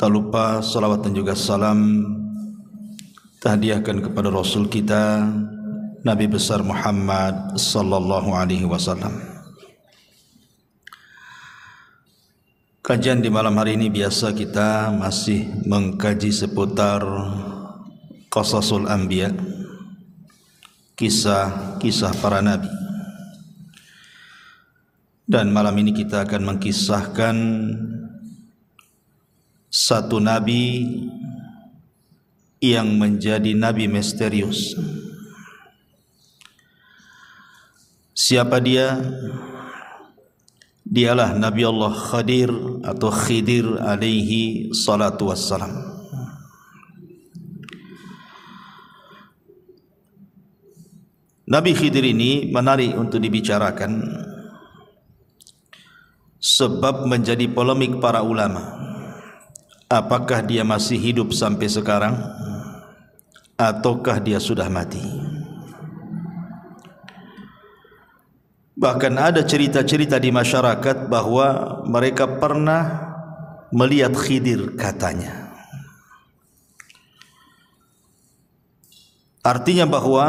Tak lupa salawat dan juga salam tahdiahkan kepada Rasul kita Nabi besar Muhammad sallallahu alaihi wasallam. Kajian di malam hari ini biasa kita masih mengkaji seputar Qasasul Anbiya, kisah-kisah para nabi. Dan malam ini kita akan mengkisahkan satu nabi yang menjadi nabi misterius. Siapa dia? Dialah Nabi Allah Khadir atau Khidir alaihi salatu wassalam. Nabi Khidir ini menarik untuk dibicarakan sebab menjadi polemik para ulama. Apakah dia masih hidup sampai sekarang ataukah dia sudah mati? Bahkan ada cerita-cerita di masyarakat bahawa mereka pernah melihat Khidir katanya. Artinya bahawa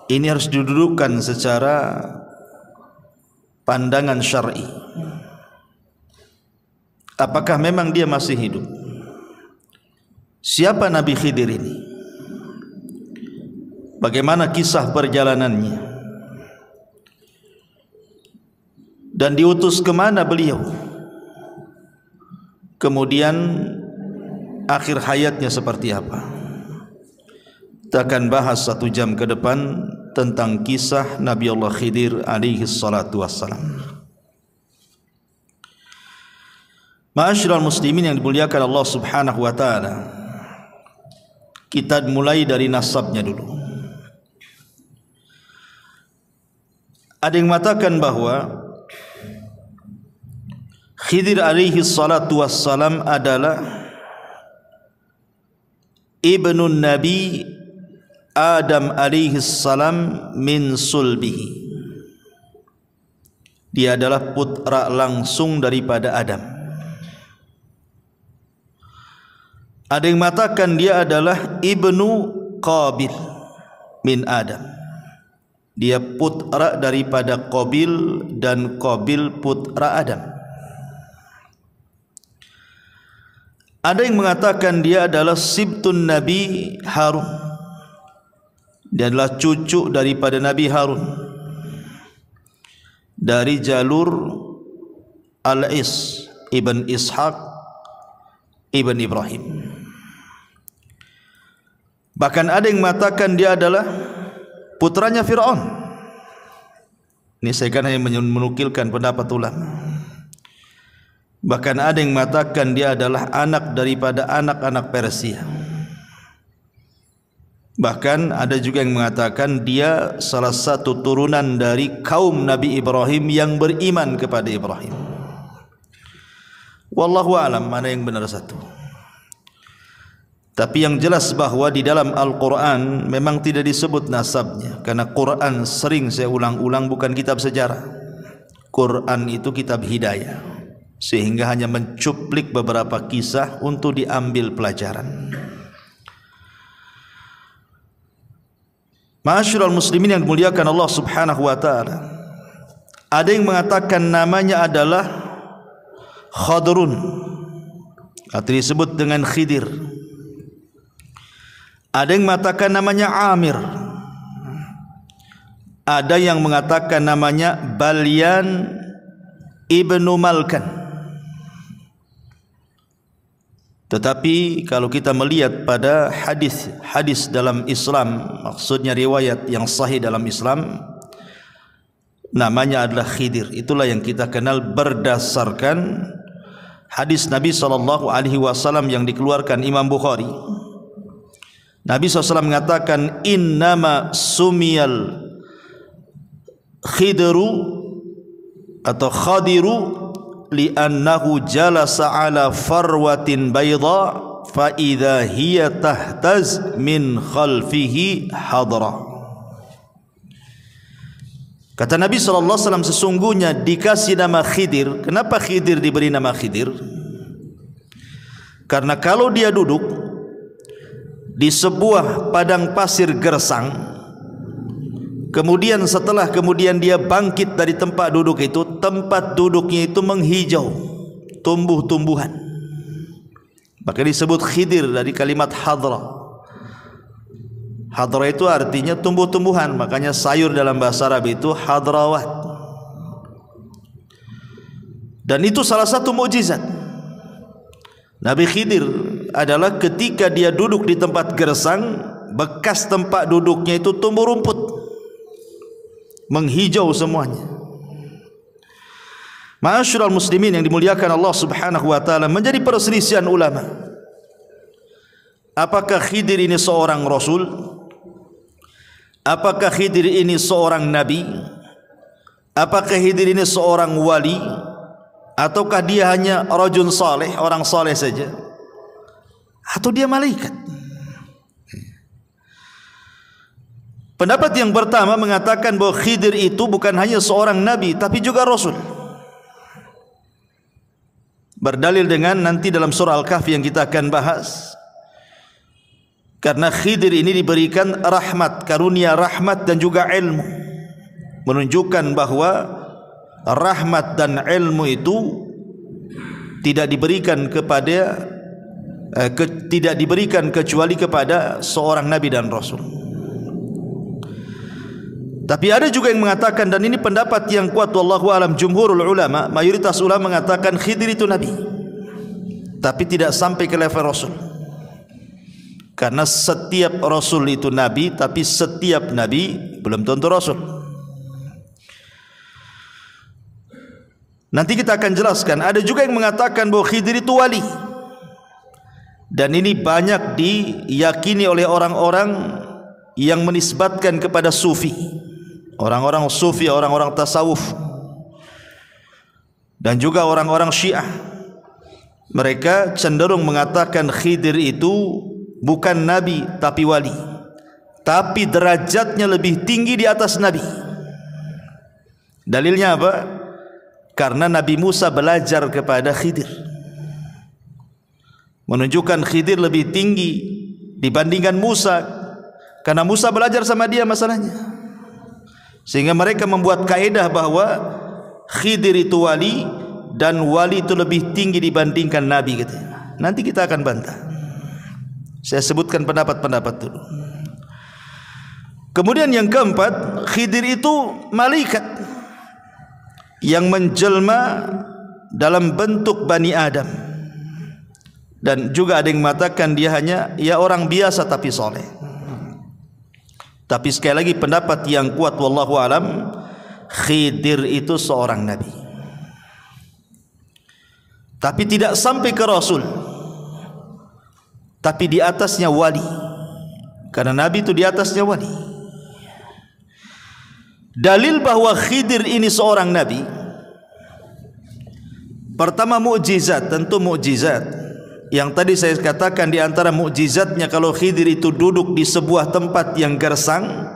ini harus didudukkan secara pandangan syar'i. Apakah memang dia masih hidup? Siapa Nabi Khidir ini? Bagaimana kisah perjalanannya? Dan diutus ke mana beliau? Kemudian akhir hayatnya seperti apa? Kita akan bahas 1 jam ke depan tentang kisah Nabi Allah Khidir alaihi salatu wassalam. Ma'asyiral muslimin yang dimuliakan Allah Subhanahu wa taala. Kita mulai dari nasabnya dulu. Ada yang mengatakan bahawa Khidir alaihi salatu wassalam adalah ibnu Nabi Adam alaihi salam min sulbihi. Dia adalah putra langsung daripada Adam. Ada yang mengatakan dia adalah ibnu Qabil min Adam. Dia putra daripada Qabil dan Qabil putra Adam. Ada yang mengatakan dia adalah sibtun Nabi Harun. Dia adalah cucu daripada Nabi Harun dari jalur Al-Is ibn Ishaq ibn Ibrahim. Bahkan ada yang mengatakan dia adalah putranya Fir'aun. Ini saya kan hanya menukilkan pendapat ulama. Bahkan ada yang mengatakan dia adalah anak daripada anak-anak Persia. Bahkan ada juga yang mengatakan dia salah satu turunan dari kaum Nabi Ibrahim yang beriman kepada Ibrahim. Wallahu a'lam mana yang benar satu. Tapi yang jelas bahawa di dalam Al-Quran memang tidak disebut nasabnya. Karena Quran sering saya ulang-ulang bukan kitab sejarah. Quran itu kitab hidayah. Sehingga hanya mencuplik beberapa kisah untuk diambil pelajaran. Ma'asyiral muslimin yang dimuliakan Allah Subhanahu wa taala. Ada yang mengatakan namanya adalah Khadrun atau disebut dengan Khidir. Ada yang mengatakan namanya Amir. Ada yang mengatakan namanya Balyan ibnu Malkan. Tetapi kalau kita melihat pada hadis dalam Islam, maksudnya riwayat yang sahih dalam Islam, namanya adalah Khidir. Itulah yang kita kenal berdasarkan hadis Nabi SAW yang dikeluarkan Imam Bukhari. Nabi SAW mengatakan, innama sumiyal khidru atau khadiru li'annahu jalasa ala farwatin bayda fa idza hiya tahtaz min khalfihi hadra. Kata Nabi SAW, sesungguhnya dikasih nama Khidir. Kenapa Khidir diberi nama Khidir? Karena kalau dia duduk di sebuah padang pasir gersang, kemudian dia bangkit dari tempat duduk itu, tempat duduknya itu menghijau, tumbuh-tumbuhan. Maka disebut Khidir dari kalimat hadra. Hadra itu artinya tumbuh-tumbuhan, makanya sayur dalam bahasa Arab itu hadrawat. Dan itu salah satu mukjizat Nabi Khidir adalah ketika dia duduk di tempat gersang, bekas tempat duduknya itu tumbuh rumput, menghijau semuanya. Ma'asyiral muslimin yang dimuliakan Allah Subhanahu wa taala, menjadi perselisihan ulama. Apakah Khidir ini seorang rasul? Apakah Khidir ini seorang nabi? Apakah Khidir ini seorang wali? Ataukah dia hanya rajul saleh, orang saleh saja? Atau dia malaikat? Pendapat yang pertama mengatakan bahwa Khidir itu bukan hanya seorang nabi, tapi juga rasul. Berdalil dengan nanti dalam surah Al-Kahfi yang kita akan bahas. Karena Khidir ini diberikan rahmat, karunia rahmat dan juga ilmu, menunjukkan bahwa rahmat dan ilmu itu tidak diberikan kecuali kepada seorang nabi dan rasul. Tapi ada juga yang mengatakan, dan ini pendapat yang kuat wallahu alam, jumhurul ulama, mayoritas ulama mengatakan Khidir itu nabi, tapi tidak sampai ke level rasul. Karena setiap rasul itu nabi, tapi setiap nabi belum tentu rasul. Nanti kita akan jelaskan. Ada juga yang mengatakan bahwa Khidir itu wali, dan ini banyak diyakini oleh orang-orang yang menisbatkan kepada sufi, orang-orang sufi, orang-orang tasawuf, dan juga orang-orang Syiah. Mereka cenderung mengatakan Khidir itu bukan nabi tapi wali, tapi derajatnya lebih tinggi di atas nabi. Dalilnya apa? Karena Nabi Musa belajar kepada Khidir, menunjukkan Khidir lebih tinggi dibandingkan Musa, karena Musa belajar sama dia masalahnya. Sehingga mereka membuat kaedah bahwa Khidir itu wali, dan wali itu lebih tinggi dibandingkan nabi gitu. Nanti kita akan bantah. Saya sebutkan pendapat-pendapat dulu. Kemudian yang keempat, Khidir itu malaikat yang menjelma dalam bentuk Bani Adam. Dan juga ada yang mengatakan dia hanya orang biasa tapi soleh. Tapi sekali lagi pendapat yang kuat wallahu alam, Khidir itu seorang nabi, tapi tidak sampai ke rasul, tapi di atasnya wali. Karena nabi itu di atasnya wali. Dalil bahwa Khidir ini seorang nabi, pertama mukjizat, tentu mukjizat. Yang tadi saya katakan di antara mukjizatnya, kalau Khidir itu duduk di sebuah tempat yang gersang,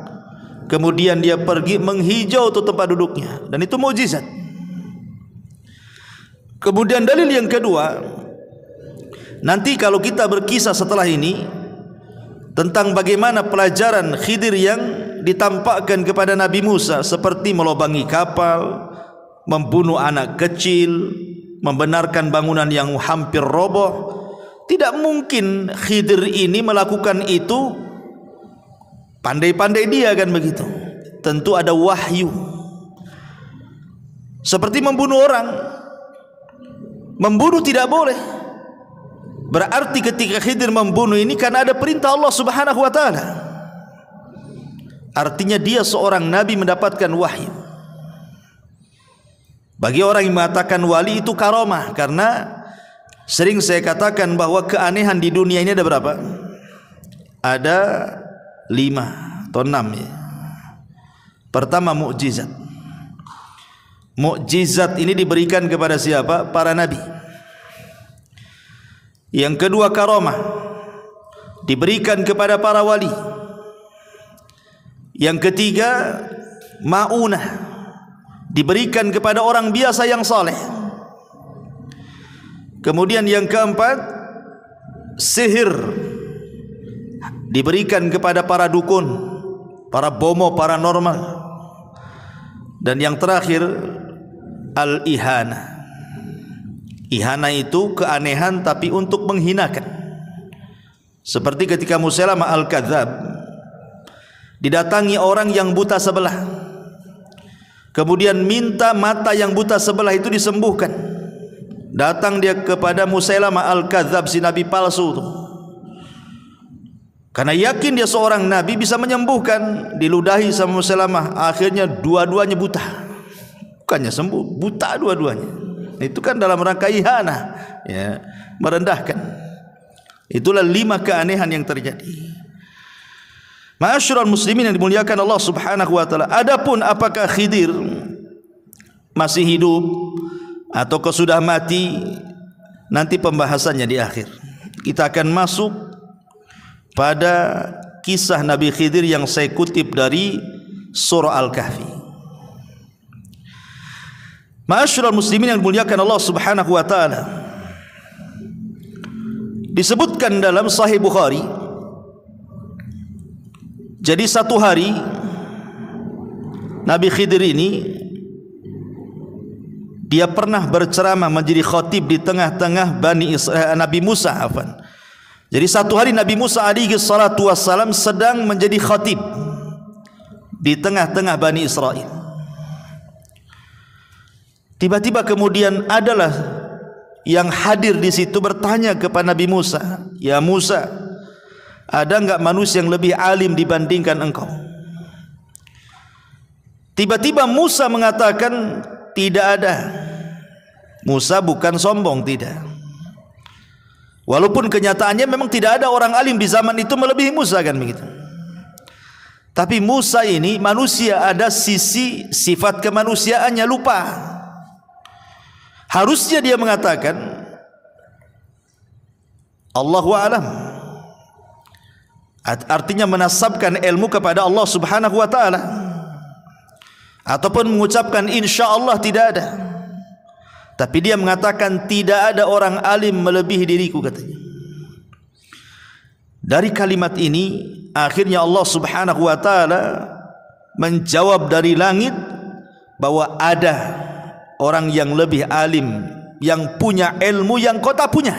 kemudian dia pergi menghijau tuh tempat duduknya, dan itu mukjizat. Kemudian dalil yang kedua, nanti kalau kita berkisah setelah ini tentang bagaimana pelajaran Khidir yang ditampakkan kepada Nabi Musa, seperti melobangi kapal, membunuh anak kecil, membenarkan bangunan yang hampir roboh. Tidak mungkin Khidir ini melakukan itu pandai-pandai dia, kan begitu. Tentu ada wahyu. Seperti membunuh orang, membunuh tidak boleh. Berarti ketika Khidir membunuh ini karena ada perintah Allah Subhanahu wa taala. Artinya dia seorang nabi mendapatkan wahyu. Bagi orang yang mengatakan wali itu karomah, karena sering saya katakan bahwa keanehan di dunia ini ada berapa? Ada 5 atau 6 ya. Pertama mukjizat. Mukjizat ini diberikan kepada siapa? Para nabi. Yang kedua karomah, diberikan kepada para wali. Yang ketiga maunah, diberikan kepada orang biasa yang saleh. Kemudian yang keempat sihir diberikan kepada para dukun, para bomo paranormal. Dan yang terakhir al-ihana. Ihana itu keanehan tapi untuk menghinakan. Seperti ketika Musailamah al-Kadzab didatangi orang yang buta sebelah, kemudian minta mata yang buta sebelah itu disembuhkan. Datang dia kepada Musailamah al-Kadzab, si nabi palsu itu, karena yakin dia seorang nabi bisa menyembuhkan. Diludahi sama Musailamah, akhirnya dua-duanya buta. Bukannya sembuh, buta dua-duanya. Itu kan dalam rangka ihana, ya, merendahkan. Itulah 5 keanehan yang terjadi. Ma'asyiral muslimin yang dimuliakan Allah Subhanahu wa taala. Adapun apakah Khidir masih hidup atau sudah mati, nanti pembahasannya di akhir. Kita akan masuk pada kisah Nabi Khidir yang saya kutip dari surah Al-Kahfi. Ma'asyiral muslimin yang dimuliakan Allah Subhanahu wa taala, disebutkan dalam Sahih Bukhari, jadi satu hari Nabi Khidir ini dia pernah berceramah menjadi khatib di tengah-tengah Nabi Musa, afwan. Jadi satu hari Nabi Musa alaihi salatu wassalam sedang menjadi khatib di tengah-tengah Bani Israel. Tiba-tiba kemudian adalah yang hadir di situ bertanya kepada Nabi Musa, "Ya Musa, ada enggak manusia yang lebih alim dibandingkan engkau?" Tiba-tiba Musa mengatakan, "Tidak ada." Musa bukan sombong, tidak. Walaupun kenyataannya memang tidak ada orang alim di zaman itu melebihi Musa, kan begitu. Tapi Musa ini manusia, ada sisi sifat kemanusiaannya lupa. Harusnya dia mengatakan Allahu a'lam, artinya menasabkan ilmu kepada Allah Subhanahu wa taala, ataupun mengucapkan insyaallah tidak ada. Tapi dia mengatakan tidak ada orang alim melebihi diriku, katanya. Dari kalimat ini akhirnya Allah Subhanahu wa taala menjawab dari langit bahwa ada orang yang lebih alim, yang punya ilmu yang kau tak punya.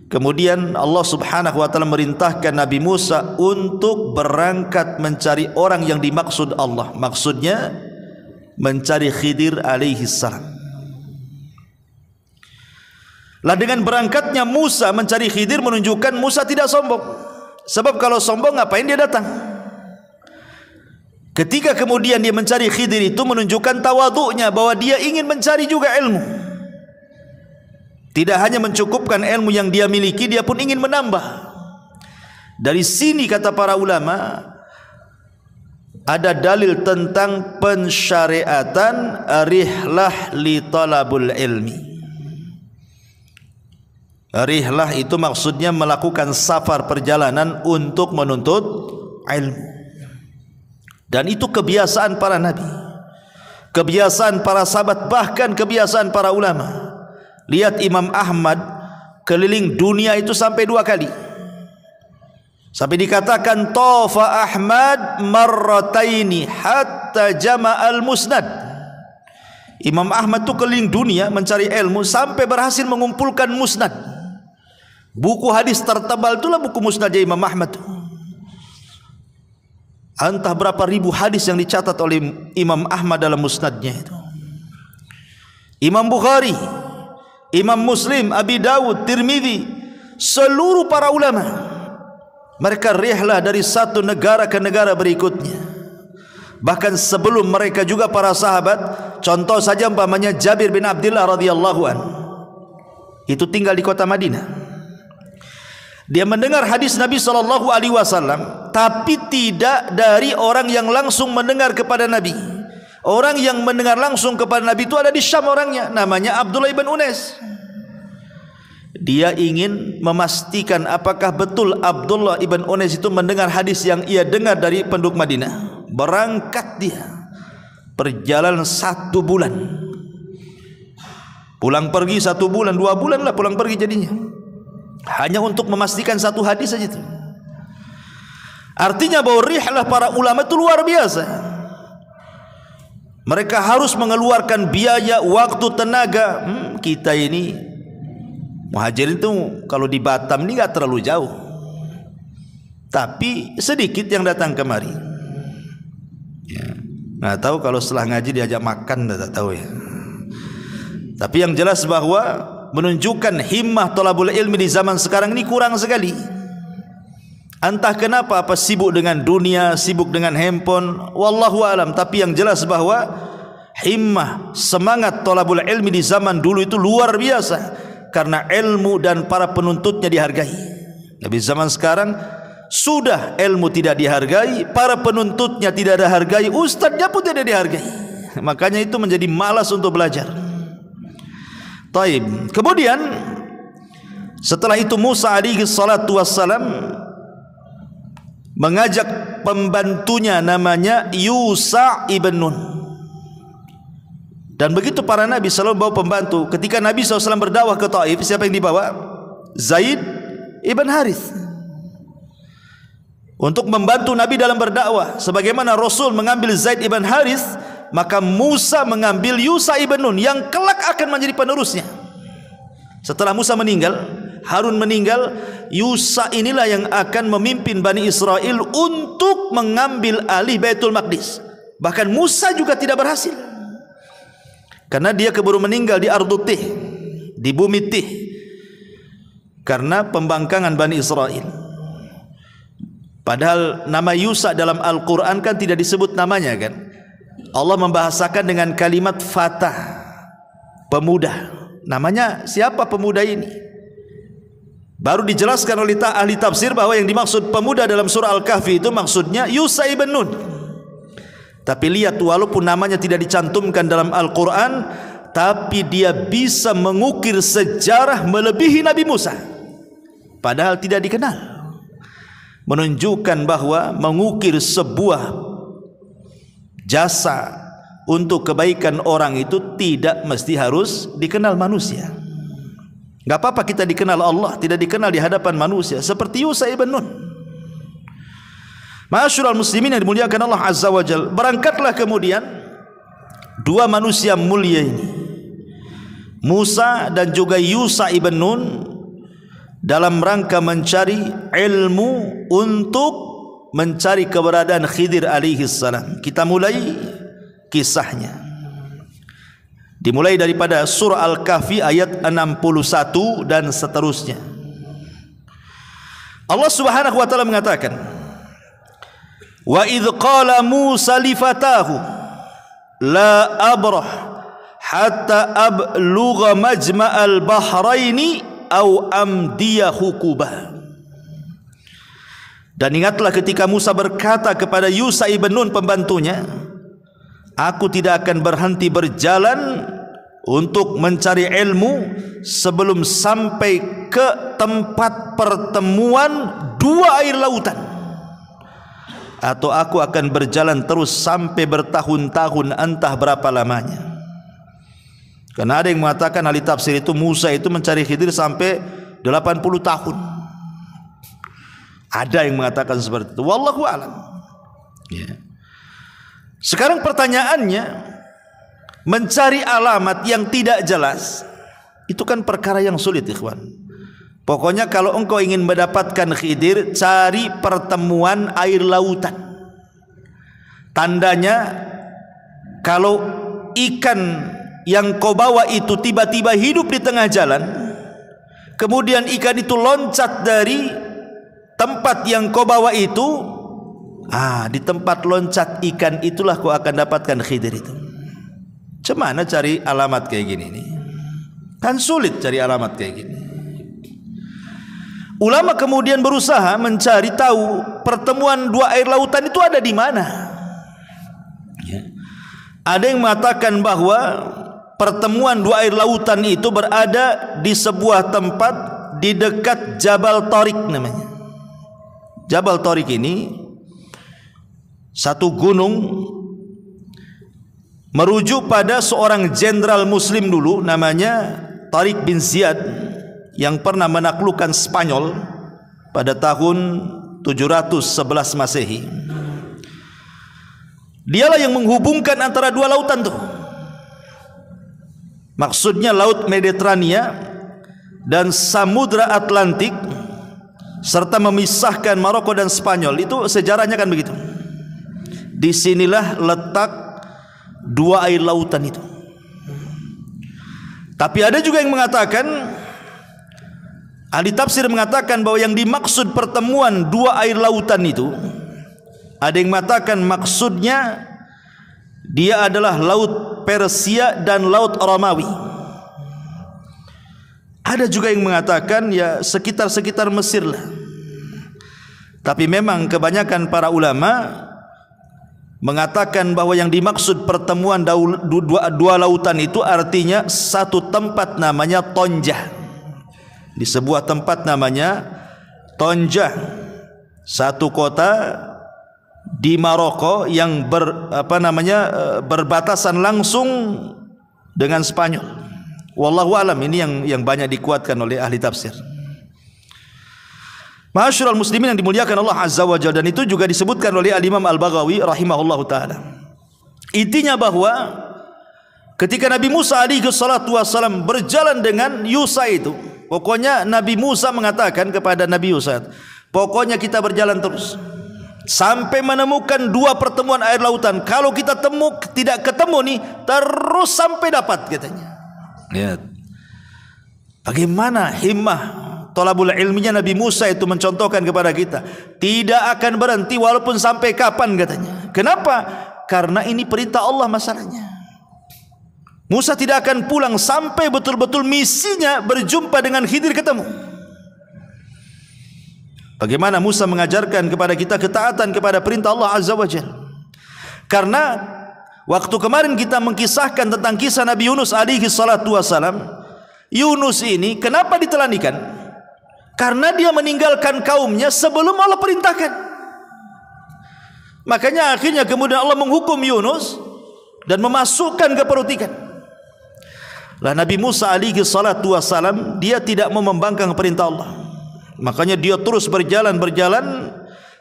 Kemudian Allah Subhanahu wa taala merintahkan Nabi Musa untuk berangkat mencari orang yang dimaksud Allah. Maksudnya mencari Khidir alaihi salam. Lah dengan berangkatnya Musa mencari Khidir menunjukkan Musa tidak sombong. Sebab kalau sombong ngapain dia datang? Ketika kemudian dia mencari Khidir itu menunjukkan tawadhu'nya, bahwa dia ingin mencari juga ilmu. Tidak hanya mencukupkan ilmu yang dia miliki, dia pun ingin menambah. Dari sini kata para ulama, ada dalil tentang pensyariatan rihlah li talabul ilmi. Rihlah itu maksudnya melakukan safar, perjalanan untuk menuntut ilmu. Dan itu kebiasaan para nabi, kebiasaan para sahabat, bahkan kebiasaan para ulama. Lihat Imam Ahmad keliling dunia itu sampai 2 kali. Sampai dikatakan Tafa Ahmad marrataini hatta jama'al musnad. Imam Ahmad itu keliling dunia mencari ilmu sampai berhasil mengumpulkan musnad. Buku hadis tertebal itulah buku musnadnya Imam Ahmad. Entah berapa ribu hadis yang dicatat oleh Imam Ahmad dalam musnadnya itu. Imam Bukhari, Imam Muslim, Abi Dawud, Tirmidzi, seluruh para ulama, mereka rihlah dari satu negara ke negara berikutnya. Bahkan sebelum mereka juga para sahabat. Contoh saja umpamanya Jabir bin Abdullah radhiyallahu an, itu tinggal di kota Madinah. Dia mendengar hadis Nabi SAW, tapi tidak dari orang yang langsung mendengar kepada Nabi. Orang yang mendengar langsung kepada Nabi itu ada di Syam orangnya, namanya Abdullah ibn Unais. Dia ingin memastikan apakah betul Abdullah ibn Unais itu mendengar hadis yang ia dengar dari penduduk Madinah. Berangkat dia, perjalanan 1 bulan, pulang pergi 1 bulan, 2 bulan lah pulang pergi jadinya. hanya untuk memastikan satu hadis saja itu. Artinya bahwa rihlah para ulama itu luar biasa. Mereka harus mengeluarkan biaya, waktu, tenaga. Kita ini muhajirin itu kalau di Batam ini nggak terlalu jauh, tapi sedikit yang datang kemari. Ya. Nggak tahu kalau setelah ngaji diajak makan, nggak tahu ya. Tapi yang jelas bahwa menunjukkan himmah thalabul ilmi di zaman sekarang ini kurang sekali. Entah kenapa, apa sibuk dengan dunia, sibuk dengan handphone, wallahu alam. Tapi yang jelas bahwa himmah, semangat thalabul ilmi di zaman dulu itu luar biasa, karena ilmu dan para penuntutnya dihargai. Tapi zaman sekarang sudah ilmu tidak dihargai, para penuntutnya tidak dihargai, ustadznya pun tidak dihargai. Makanya itu menjadi malas untuk belajar. Taib. Kemudian setelah itu Musa alaihi salatu wassalam mengajak pembantunya namanya Yusha ibn Nun. Dan begitu para nabi selalu bawa pembantu. Ketika Nabi SAW berdakwah ke Taif, siapa yang dibawa? Zaid ibn Harith, untuk membantu Nabi dalam berdakwah. Sebagaimana Rasul mengambil Zaid ibn Harith, maka Musa mengambil Yusha ibn Nun yang kelak akan menjadi penerusnya. Setelah Musa meninggal, Harun meninggal, Yusha inilah yang akan memimpin Bani Israel untuk mengambil alih Baitul Maqdis. Bahkan Musa juga tidak berhasil, karena dia keburu meninggal di Ardut Tih, di bumi Tih, karena pembangkangan Bani Israel. Padahal nama Yusha dalam Al-Quran kan tidak disebut namanya kan. Allah membahasakan dengan kalimat fatah, pemuda. Namanya siapa pemuda ini? Baru dijelaskan oleh ahli tafsir bahwa yang dimaksud pemuda dalam surah Al-Kahfi itu maksudnya Yusha ibn Nun. Tapi lihat, walaupun namanya tidak dicantumkan dalam Al-Quran, tapi dia bisa mengukir sejarah melebihi Nabi Musa, padahal tidak dikenal. Menunjukkan bahwa mengukir sebuah jasa untuk kebaikan orang itu tidak mesti harus dikenal manusia. Gak apa-apa kita dikenal Allah, tidak dikenal di hadapan manusia, seperti Yusha ibn Nun. Ma'asyiral muslimin yang dimuliakan Allah Azza wa Jalla, berangkatlah kemudian dua manusia mulia ini, Musa dan juga Yusha ibn Nun, dalam rangka mencari ilmu untuk mencari keberadaan Khidir alaihi salam. Kita mulai kisahnya. Dimulai daripada surah Al-Kahfi ayat 61 dan seterusnya. Allah Subhanahu wa taala mengatakan, "Wa idz qala Musa li fatahu la abrah hatta ablugha majma'al bahraini aw amdiya hukubah." Dan ingatlah ketika Musa berkata kepada Yusha ibn Nun pembantunya, "Aku tidak akan berhenti berjalan untuk mencari ilmu sebelum sampai ke tempat pertemuan dua air lautan, atau aku akan berjalan terus sampai bertahun-tahun, entah berapa lamanya." Karena ada yang mengatakan, ahli tafsir itu, Musa itu mencari Khidir sampai 80 tahun. Ada yang mengatakan seperti itu, wallahu a'lam. Ya. Sekarang pertanyaannya, mencari alamat yang tidak jelas itu kan perkara yang sulit, ikhwan. Pokoknya kalau engkau ingin mendapatkan Khidir, cari pertemuan air lautan. Tandanya kalau ikan yang kau bawa itu tiba-tiba hidup di tengah jalan, kemudian ikan itu loncat dari tempat yang kau bawa itu, di tempat loncat ikan itulah kau akan dapatkan Khidir itu. Cemana cari alamat kayak gini nih? Kan sulit cari alamat kayak gini. Ulama kemudian berusaha mencari tahu pertemuan dua air lautan itu ada di mana. Ya. Ada yang mengatakan bahwa pertemuan dua air lautan itu berada di sebuah tempat di dekat Jabal Tariq namanya. Jabal Tariq ini satu gunung, merujuk pada seorang jenderal muslim dulu namanya Tariq bin Ziyad, yang pernah menaklukkan Spanyol pada tahun 711 Masehi. Dialah yang menghubungkan antara dua lautan tuh. Maksudnya Laut Mediterania dan Samudra Atlantik, serta memisahkan Maroko dan Spanyol. Itu sejarahnya kan begitu. Disinilah letak dua air lautan itu. Tapi ada juga yang mengatakan, ahli tafsir mengatakan bahwa yang dimaksud pertemuan dua air lautan itu, ada yang mengatakan maksudnya dia adalah Laut Persia dan Laut Romawi. Ada juga yang mengatakan ya sekitar-sekitar Mesir lah. Tapi memang kebanyakan para ulama mengatakan bahwa yang dimaksud pertemuan dua lautan itu artinya satu tempat namanya Tonjah. Di sebuah tempat namanya Tonjah, satu kota di Maroko yang berbatasan langsung dengan Spanyol. Wallahu alam, ini yang banyak dikuatkan oleh ahli tafsir. Ma'asyiral muslimin yang dimuliakan Allah Azza wa Jalla, dan itu juga disebutkan oleh Al-Imam Al-Baghawi rahimahullahu taala. Intinya bahwa ketika Nabi Musa alaihi salatu wasallam berjalan dengan Yusa itu, pokoknya Nabi Musa mengatakan kepada Nabi Yusa, pokoknya kita berjalan terus sampai menemukan dua pertemuan air lautan. Kalau kita tidak ketemu nih, terus sampai dapat, katanya. Lihat bagaimana himmah thalabul ilminya Nabi Musa itu mencontohkan kepada kita, tidak akan berhenti walaupun sampai kapan, katanya. Kenapa? Karena ini perintah Allah masalahnya. Musa tidak akan pulang sampai betul-betul misinya berjumpa dengan Khidir ketemu. Bagaimana Musa mengajarkan kepada kita ketaatan kepada perintah Allah Azza wa Jalla. Karena waktu kemarin kita mengkisahkan tentang kisah Nabi Yunus alaihi salatu wasalam, Yunus ini kenapa ditelanikan? Karena dia meninggalkan kaumnya sebelum Allah perintahkan. Makanya akhirnya kemudian Allah menghukum Yunus dan memasukkan ke perut ikan. Lah Nabi Musa alaihi salatu wasalam, dia tidak mau membangkang perintah Allah. Makanya dia terus berjalan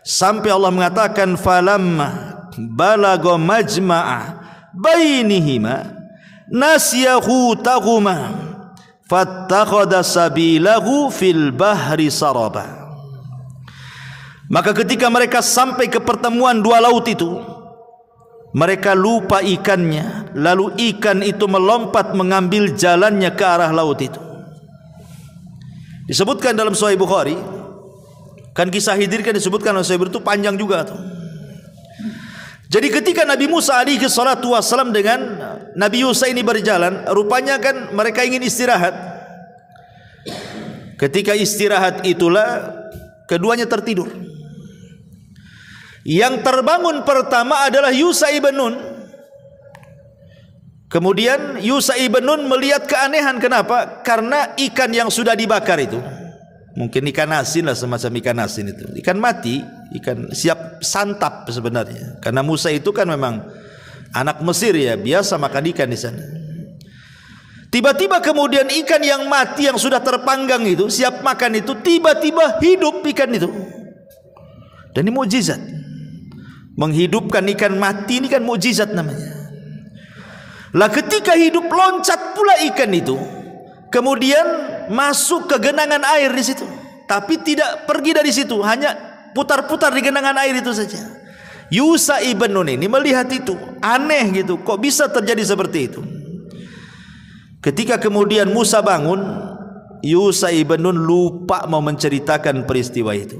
sampai Allah mengatakan falamma balagha majma'a bainihima nasiyahu tahuma fattakhadha sabilahu fil bahri saraba. Maka ketika mereka sampai ke pertemuan dua laut itu, mereka lupa ikannya, lalu ikan itu melompat mengambil jalannya ke arah laut itu. Disebutkan dalam Sahih Bukhari, kan kisah Khidir kan disebutkan oleh Sahih Bukhari itu panjang juga tuh. Jadi ketika Nabi Musa alaihi salatu wasallam dengan Nabi Yusa ini berjalan, rupanya kan mereka ingin istirahat. Ketika istirahat itulah keduanya tertidur. Yang terbangun pertama adalah Yusa ibn Nun. Kemudian Yusa ibn Nun melihat keanehan. Kenapa? Karena ikan yang sudah dibakar itu, mungkin ikan asin lah, semacam ikan asin itu, ikan mati, ikan siap santap sebenarnya. Karena Musa itu kan memang anak Mesir ya, biasa makan ikan di sana. Tiba-tiba kemudian ikan yang mati yang sudah terpanggang itu, siap makan itu, tiba-tiba hidup ikan itu. Dan ini mukjizat. Menghidupkan ikan mati ini kan mukjizat namanya. Lah ketika hidup loncat pula ikan itu, kemudian masuk ke genangan air di situ, tapi tidak pergi dari situ, hanya putar-putar di genangan air itu saja. Yusa ibn Nun ini melihat itu aneh gitu, kok bisa terjadi seperti itu. Ketika kemudian Musa bangun, Yusa ibn Nun lupa mau menceritakan peristiwa itu.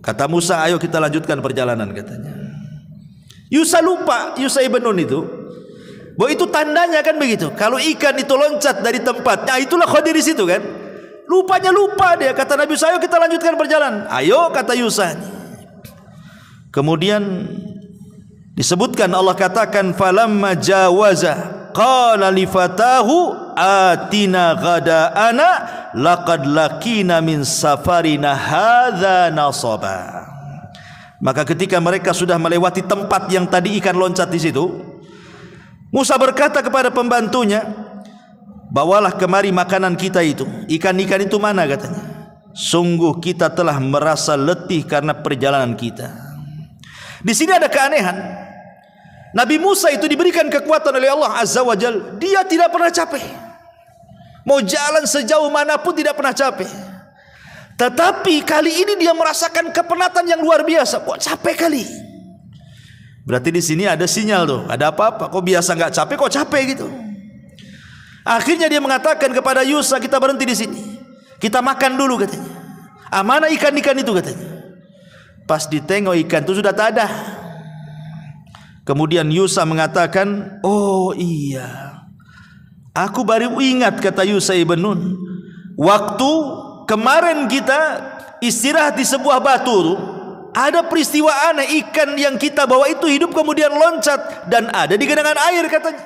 Kata Musa, ayo kita lanjutkan perjalanan, katanya. Yusa lupa, Yusa ibn Nun itu, bahwa itu tandanya kan begitu. Kalau ikan itu loncat dari tempat, nah itulah Khidir di situ kan. Lupanya lupa dia. Kata Nabi Musa, ayo kita lanjutkan perjalanan. Ayo, kata Yusa. Kemudian disebutkan Allah katakan falamma jawaza qala li fatahu atina ghada'ana laqad laqina min safarina hadza nasaba. Maka ketika mereka sudah melewati tempat yang tadi ikan loncat di situ, Musa berkata kepada pembantunya, bawalah kemari makanan kita itu. Ikan-ikan itu mana katanya? Sungguh kita telah merasa letih karena perjalanan kita. Di sini ada keanehan. Nabi Musa itu diberikan kekuatan oleh Allah Azza wa Jalla. Dia tidak pernah capek. Mau jalan sejauh manapun tidak pernah capek. Tetapi kali ini dia merasakan kepenatan yang luar biasa. Kok capek kali? Berarti di sini ada sinyal tuh. Ada apa-apa? Kok biasa nggak capek? Kok capek gitu? Akhirnya dia mengatakan kepada Yusa, kita berhenti di sini. Kita makan dulu katanya. Mana ikan-ikan itu katanya. Pas ditengok ikan itu sudah tak ada. Kemudian Yusa mengatakan, oh iya, aku baru ingat, kata Yusa ibn Nun, waktu kemarin kita istirahat di sebuah batu tuh, ada peristiwa aneh, ikan yang kita bawa itu hidup kemudian loncat dan ada di genangan air katanya.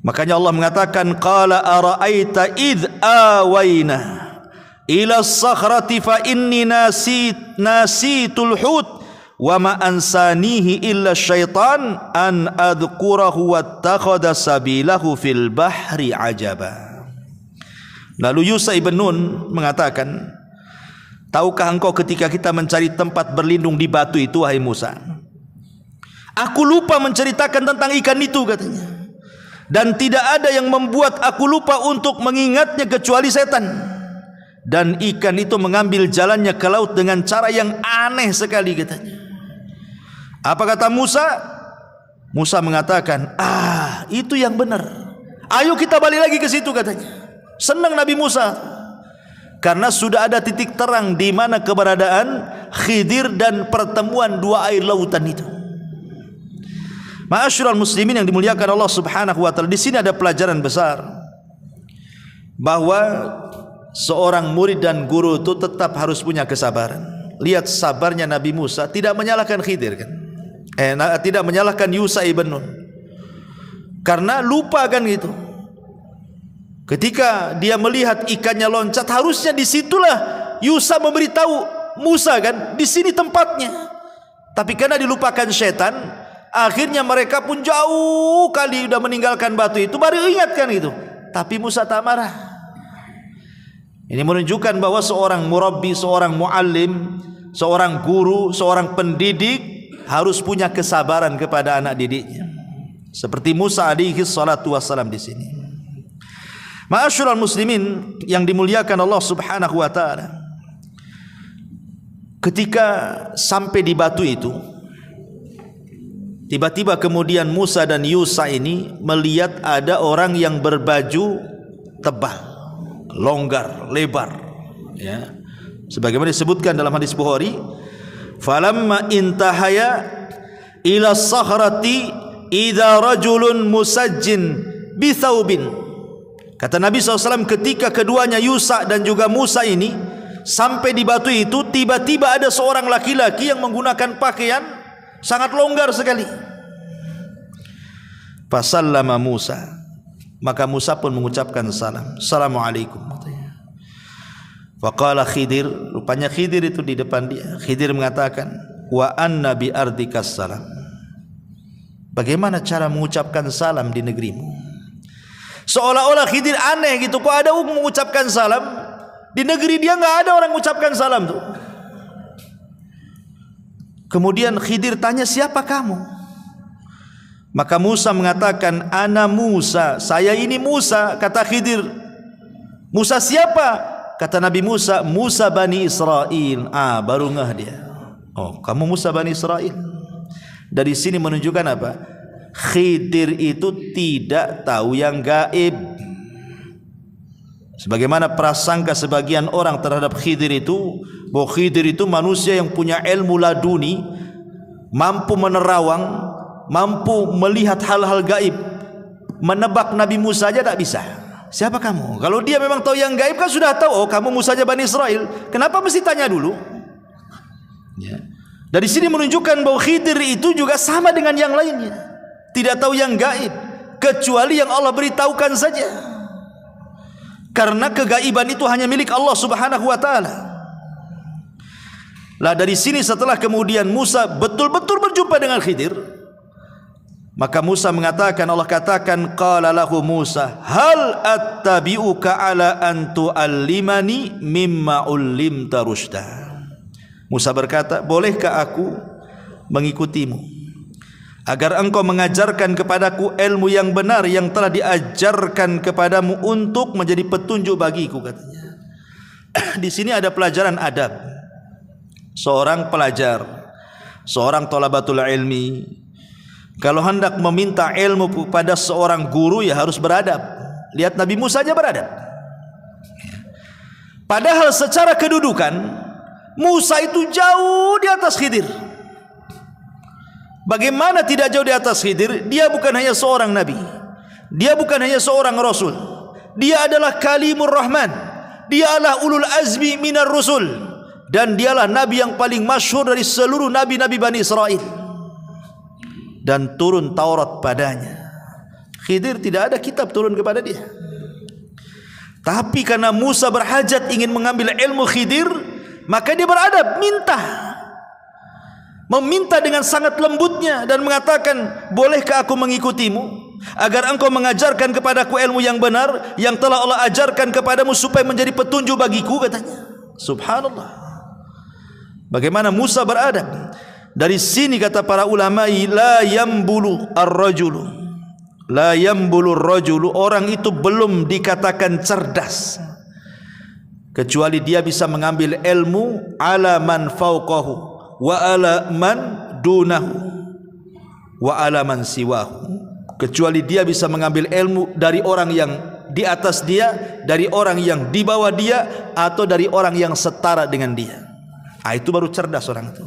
Makanya Allah mengatakan, qala ara'aita idh awayna ila as-sakhrati fa inni nasitul hut wa ma ansanihi illa syaitan an adhkurahu wattakhadha sabilahu fil bahri ajaba. Lalu Yusa ibn Nun mengatakan, tahukah engkau ketika kita mencari tempat berlindung di batu itu, wahai Musa, aku lupa menceritakan tentang ikan itu katanya, dan tidak ada yang membuat aku lupa untuk mengingatnya kecuali setan, dan ikan itu mengambil jalannya ke laut dengan cara yang aneh sekali katanya. Apa kata Musa? Musa mengatakan, itu yang benar, ayo kita balik lagi ke situ katanya. Senang Nabi Musa karena sudah ada titik terang di mana keberadaan Khidir dan pertemuan dua air lautan itu. Ma'asyiral muslimin yang dimuliakan Allah Subhanahu wa taala, di sini ada pelajaran besar bahwa seorang murid dan guru itu tetap harus punya kesabaran. Lihat sabarnya Nabi Musa, tidak menyalahkan Khidir kan? Tidak menyalahkan Yusa ibn Nun. Karena lupa kan gitu. Ketika dia melihat ikannya loncat, harusnya disitulah Yusa memberitahu Musa kan, di sini tempatnya. Tapi karena dilupakan setan, akhirnya mereka pun jauh kali sudah meninggalkan batu itu, baru ingatkan itu. Tapi Musa tak marah. Ini menunjukkan bahwa seorang murabbi, seorang muallim, seorang guru, seorang pendidik harus punya kesabaran kepada anak didiknya. Seperti Musa alaihi salatu wassalam di sini. Ma'asyiral muslimin yang dimuliakan Allah Subhanahu wa taala, ketika sampai di batu itu, tiba-tiba kemudian Musa dan Yusa ini melihat ada orang yang berbaju tebal, longgar, lebar, ya. Sebagaimana disebutkan dalam hadis Bukhari, falamma intahaya ila sakhrati idza rajulun musajjin bi thawbin. Kata Nabi SAW, ketika keduanya Yusa dan juga Musa ini sampai di batu itu, tiba-tiba ada seorang laki-laki yang menggunakan pakaian sangat longgar sekali. Fasallama Musa, maka Musa pun mengucapkan salam, assalamualaikum. Faqala Khidir, rupanya Khidir itu di depan dia. Khidir mengatakan, wa anna bi ardikas salam. Bagaimana cara mengucapkan salam di negerimu? Seolah-olah Khidir aneh gitu, kok ada mengucapkan salam di negeri dia, nggak ada orang mengucapkan salam tuh. Kemudian Khidir tanya, siapa kamu? Maka Musa mengatakan, ana Musa, saya ini Musa. Kata Khidir, Musa siapa? Kata Nabi Musa, Musa Bani Israel. Baru ngeh dia, oh kamu Musa Bani Israel. Dari sini menunjukkan apa? Khidir itu tidak tahu yang gaib. Sebagaimana prasangka sebagian orang terhadap Khidir itu, bahwa Khidir itu manusia yang punya ilmu laduni, mampu menerawang, mampu melihat hal-hal gaib. Menebak Nabi Musa aja tak bisa. Siapa kamu? Kalau dia memang tahu yang gaib kan sudah tahu, oh kamu Musa aja Bani Israel. Kenapa mesti tanya dulu? Ya. Dari sini menunjukkan bahwa Khidir itu juga sama dengan yang lainnya, tidak tahu yang gaib kecuali yang Allah beritahukan saja. Karena kegaiban itu hanya milik Allah Subhanahu wa taala. Lah dari sini setelah kemudian Musa betul-betul berjumpa dengan Khidir, Maka Musa mengatakan, Allah katakan, qala lahu Musa, hal attabi'uka ala an tu'allimani mimma ullimta rusyda. Musa berkata, bolehkah aku mengikutimu agar engkau mengajarkan kepadaku ilmu yang benar yang telah diajarkan kepadamu untuk menjadi petunjuk bagiku, katanya. Di sini ada pelajaran adab. Seorang pelajar, seorang thalabatul ilmi, kalau hendak meminta ilmu kepada seorang guru ya harus beradab. Lihat Nabi Musa aja beradab. Padahal secara kedudukan Musa itu jauh di atas Khidir. Bagaimana tidak jauh di atas Khidir? Dia bukan hanya seorang nabi, dia bukan hanya seorang rasul, dia adalah kalimur rahman, dia adalah ulul azmi minar rusul, dan dialah nabi yang paling masyhur dari seluruh nabi-nabi Bani Israel. Dan turun Taurat padanya. Khidir tidak ada kitab turun kepada dia. Tapi karena Musa berhajat ingin mengambil ilmu Khidir, maka dia beradab, meminta dengan sangat lembutnya dan mengatakan, bolehkah aku mengikutimu agar engkau mengajarkan kepadaku ilmu yang benar yang telah Allah ajarkan kepadamu supaya menjadi petunjuk bagiku, katanya. Subhanallah, bagaimana Musa beradab. Dari sini kata para ulama, la yambulu ar-rajulu, la yambulu ar-rajulu, orang itu belum dikatakan cerdas kecuali dia bisa mengambil ilmu ala man fauqahu wa ala man dunahu wa ala man siwahu, kecuali dia bisa mengambil ilmu dari orang yang di atas dia, dari orang yang di bawah dia, atau dari orang yang setara dengan dia. Itu baru cerdas orang itu.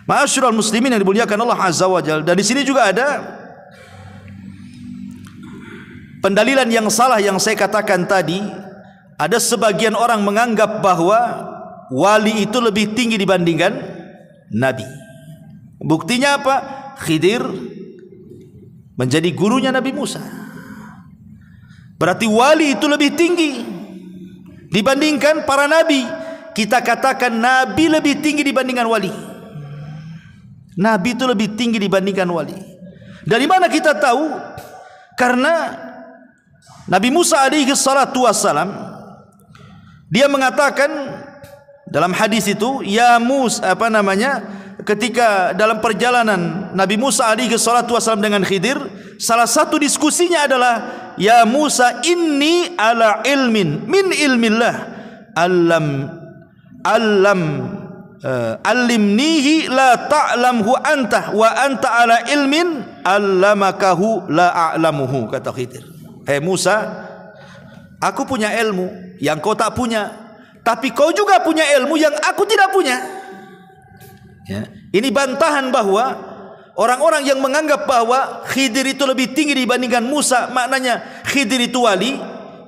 Ma'asyiral muslimin yang dimuliakan Allah Azza wa Jalla. Dan di sini juga ada pendalilan yang salah yang saya katakan tadi. Ada sebagian orang menganggap bahwa wali itu lebih tinggi dibandingkan nabi. Buktinya apa? Khidir menjadi gurunya Nabi Musa. Berarti wali itu lebih tinggi dibandingkan para nabi. Kita katakan nabi lebih tinggi dibandingkan wali. Nabi itu lebih tinggi dibandingkan wali. Dari mana kita tahu? Karena Nabi Musa alaihi salatu wassalam, dia mengatakan dalam hadis itu, ya Musa, ketika dalam perjalanan Nabi Musa alaihi salatu wassalam dengan Khidir, salah satu diskusinya adalah, ya Musa, inni ala ilmin min ilmillah allimnihi la ta'lamhu anta wa anta ala ilmin allamakahu la a'lamuhu, kata Khidir. Musa, aku punya ilmu yang kau tak punya, tapi kau juga punya ilmu yang aku tidak punya. Ya. Ini bantahan bahwa orang-orang yang menganggap bahwa Khidir itu lebih tinggi dibandingkan Musa, maknanya Khidir itu wali,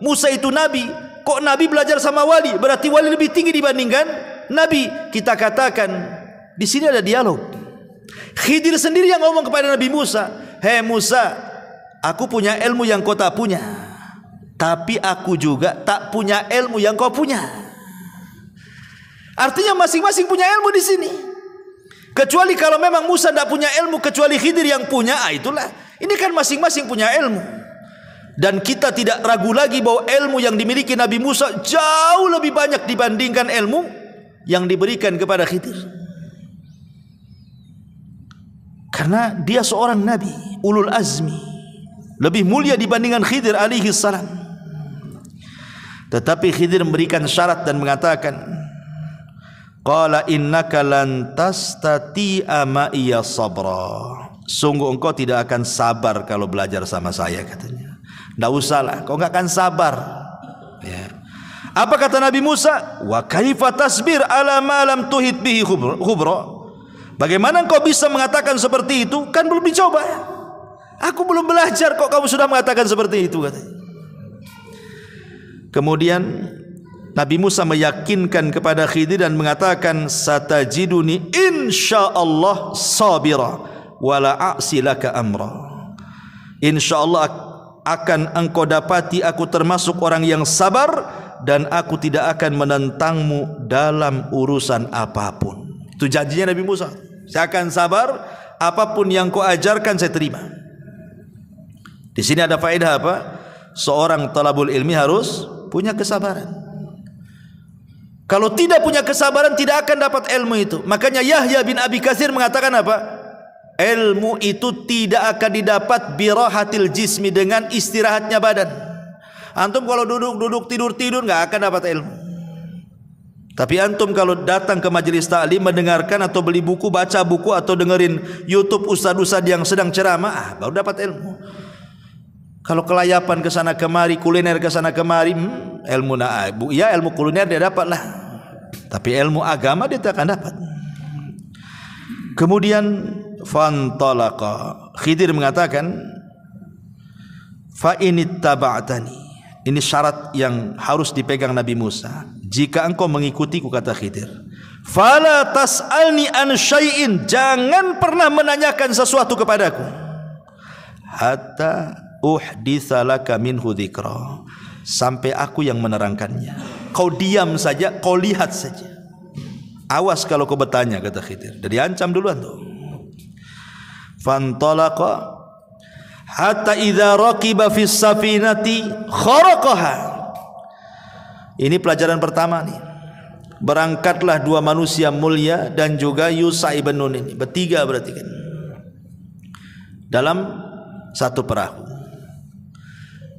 Musa itu nabi. Kok nabi belajar sama wali, berarti wali lebih tinggi dibandingkan nabi. Kita katakan di sini ada dialog. Khidir sendiri yang ngomong kepada Nabi Musa, hei Musa, aku punya ilmu yang kau tak punya, tapi aku juga tak punya ilmu yang kau punya. Artinya masing-masing punya ilmu di sini. Kecuali kalau memang Musa tidak punya ilmu kecuali Khidir yang punya, itulah. Ini kan masing-masing punya ilmu. Dan kita tidak ragu lagi bahwa ilmu yang dimiliki Nabi Musa jauh lebih banyak dibandingkan ilmu yang diberikan kepada Khidir. Karena dia seorang nabi, ulul azmi, lebih mulia dibandingkan Khidir alaihi salam. Tetapi Khidir memberikan syarat dan mengatakan, qala innaka lan tastati'a ma'iya sabra. Sungguh engkau tidak akan sabar kalau belajar sama saya, katanya. Tidak usahlah, kau enggak akan sabar. Ya. Apa kata Nabi Musa? Wa kaifa tasbir ala ma lam tuhit bihi khubra. Bagaimana engkau bisa mengatakan seperti itu? Kan belum dicoba. Aku belum belajar kok kamu sudah mengatakan seperti itu, katanya. Kemudian Nabi Musa meyakinkan kepada Khidir dan mengatakan, satajiduni insyaallah sabira wala a'silaka amra. Insyaallah akan engkau dapati aku termasuk orang yang sabar dan aku tidak akan menentangmu dalam urusan apapun. Itu janjinya Nabi Musa. Saya akan sabar, apapun yang kau ajarkan saya terima. Di sini ada faedah apa? Seorang talabul ilmi harus punya kesabaran. Kalau tidak punya kesabaran tidak akan dapat ilmu itu. Makanya Yahya bin Abi Katsir mengatakan apa? Ilmu itu tidak akan didapat birahatil jismi, dengan istirahatnya badan. Antum kalau duduk tidur nggak akan dapat ilmu. Tapi antum kalau datang ke majelis ta'lim, mendengarkan atau beli buku, baca buku atau dengerin YouTube ustaz-ustaz yang sedang ceramah, baru dapat ilmu. Kalau kelayapan ke sana kemari, kuliner ke sana kemari, ilmu ya ilmu kuliner dia dapat lah. Tapi ilmu agama dia tak akan dapat. Kemudian fantalaqa, Khidir mengatakan fa inittaba'tani. Ini syarat yang harus dipegang Nabi Musa. Jika engkau mengikutiku, kata Khidir, fala tas'alni an syai'in, jangan pernah menanyakan sesuatu kepadaku, hatta uhditsa laka minhu dzikra, sampai aku yang menerangkannya. Kau diam saja, kau lihat saja. Awas kalau kau bertanya, kata Khidir. Dari ancam duluan tuh. Fantalaqa hatta idza raqiba fis safinati kharaqaha. Ini pelajaran pertama nih. Berangkatlah dua manusia mulia dan juga Yusha ibn Nun, ini bertiga berarti kan, dalam satu perahu.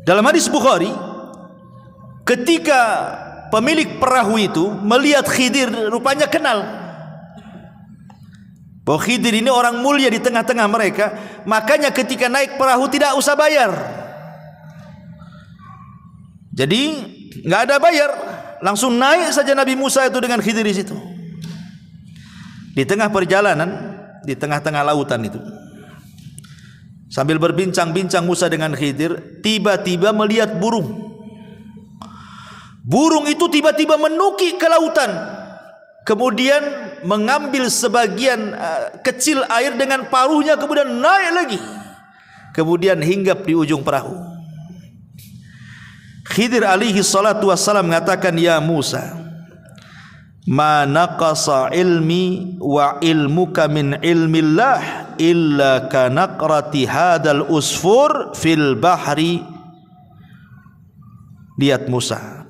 Dalam hadis Bukhari, ketika pemilik perahu itu melihat Khidir, rupanya kenal bahwa Khidir ini orang mulia di tengah-tengah mereka. Makanya ketika naik perahu tidak usah bayar. Jadi nggak ada bayar, langsung naik saja Nabi Musa itu dengan Khidir di situ. Di tengah perjalanan, di tengah-tengah lautan itu, sambil berbincang-bincang Musa dengan Khidir, tiba-tiba melihat burung. Burung itu tiba-tiba menukik ke lautan, kemudian mengambil sebagian kecil air dengan paruhnya, kemudian naik lagi, kemudian hinggap di ujung perahu. Khidir alaihi salatu wassalam mengatakan, ya Musa, ma naqasa ilmi wa ilmuka min ilmillah illa kanaqrati hadal usfur fil bahri. Lihat Musa,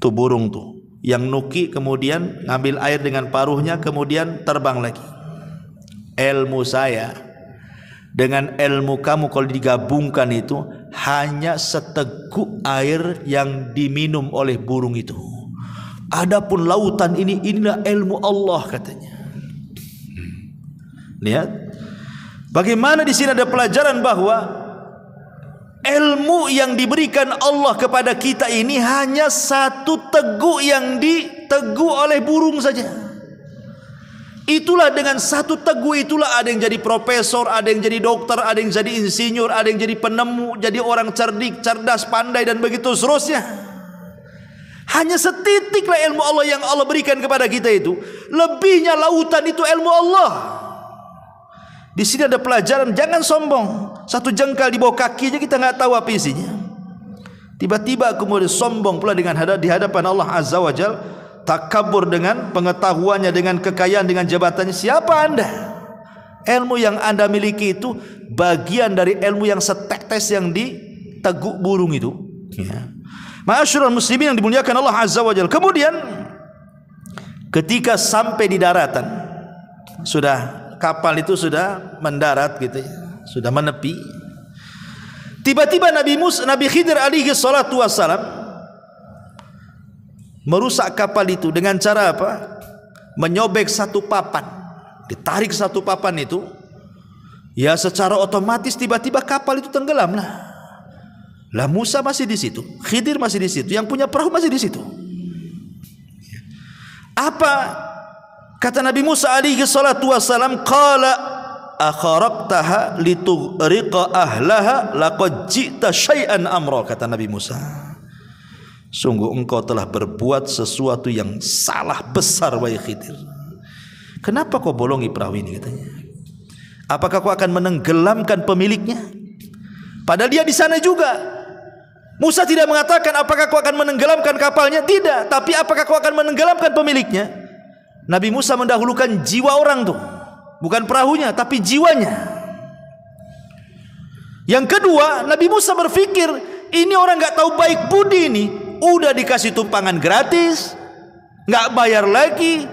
tuh burung tuh yang nuki, kemudian ngambil air dengan paruhnya, kemudian terbang lagi. Ilmu saya dengan ilmu kamu kalau digabungkan itu hanya seteguk air yang diminum oleh burung itu. Adapun lautan ini, inilah ilmu Allah, katanya. Lihat bagaimana di sini ada pelajaran bahwa ilmu yang diberikan Allah kepada kita ini hanya satu teguk yang diteguk oleh burung saja. Itulah dengan satu teguk itulah ada yang jadi profesor, ada yang jadi dokter, ada yang jadi insinyur, ada yang jadi penemu, jadi orang cerdik, cerdas, pandai, dan begitu seterusnya. Hanya setitiklah ilmu Allah yang Allah berikan kepada kita itu. Lebihnya lautan itu ilmu Allah. Di sini ada pelajaran, jangan sombong. Satu jengkal di bawah kaki aja kita nggak tahu apa isinya. Tiba-tiba kemudian sombong pula di hadapan Allah Azza wa Jalla. Takabur dengan pengetahuannya, dengan kekayaan, dengan jabatannya. Siapa anda? Ilmu yang anda miliki itu bagian dari ilmu yang setetes yang diteguk burung itu, ya. Ma'asyiral muslimin yang dimuliakan Allah Azza wa Jalla. Kemudian ketika sampai di daratan, sudah kapal itu sudah mendarat gitu ya, sudah menepi. Tiba-tiba Nabi Khidir alaihi salatu wassalam merusak kapal itu dengan cara apa? Menyobek satu papan. Ditarik satu papan itu, ya secara otomatis tiba-tiba kapal itu tenggelam lah. Lah Musa masih di situ, Khidir masih di situ, yang punya perahu masih di situ. Apa kata Nabi Musa alaihi salatu wassalam? Qala akharaqtaha litughriqa ahlaha laqad ji'ta syai'an amra, kata Nabi Musa. Sungguh engkau telah berbuat sesuatu yang salah besar, wahai Khidir. Kenapa kau bolongi perahu ini, katanya? Apakah kau akan menenggelamkan pemiliknya? Padahal dia di sana juga. Musa tidak mengatakan apakah kau akan menenggelamkan kapalnya, tidak. Tapi apakah kau akan menenggelamkan pemiliknya? Nabi Musa mendahulukan jiwa orang tuh. bukan perahunya tapi jiwanya. Yang kedua, Nabi Musa berpikir, ini orang nggak tahu baik budi ini, udah dikasih tumpangan gratis, nggak bayar lagi,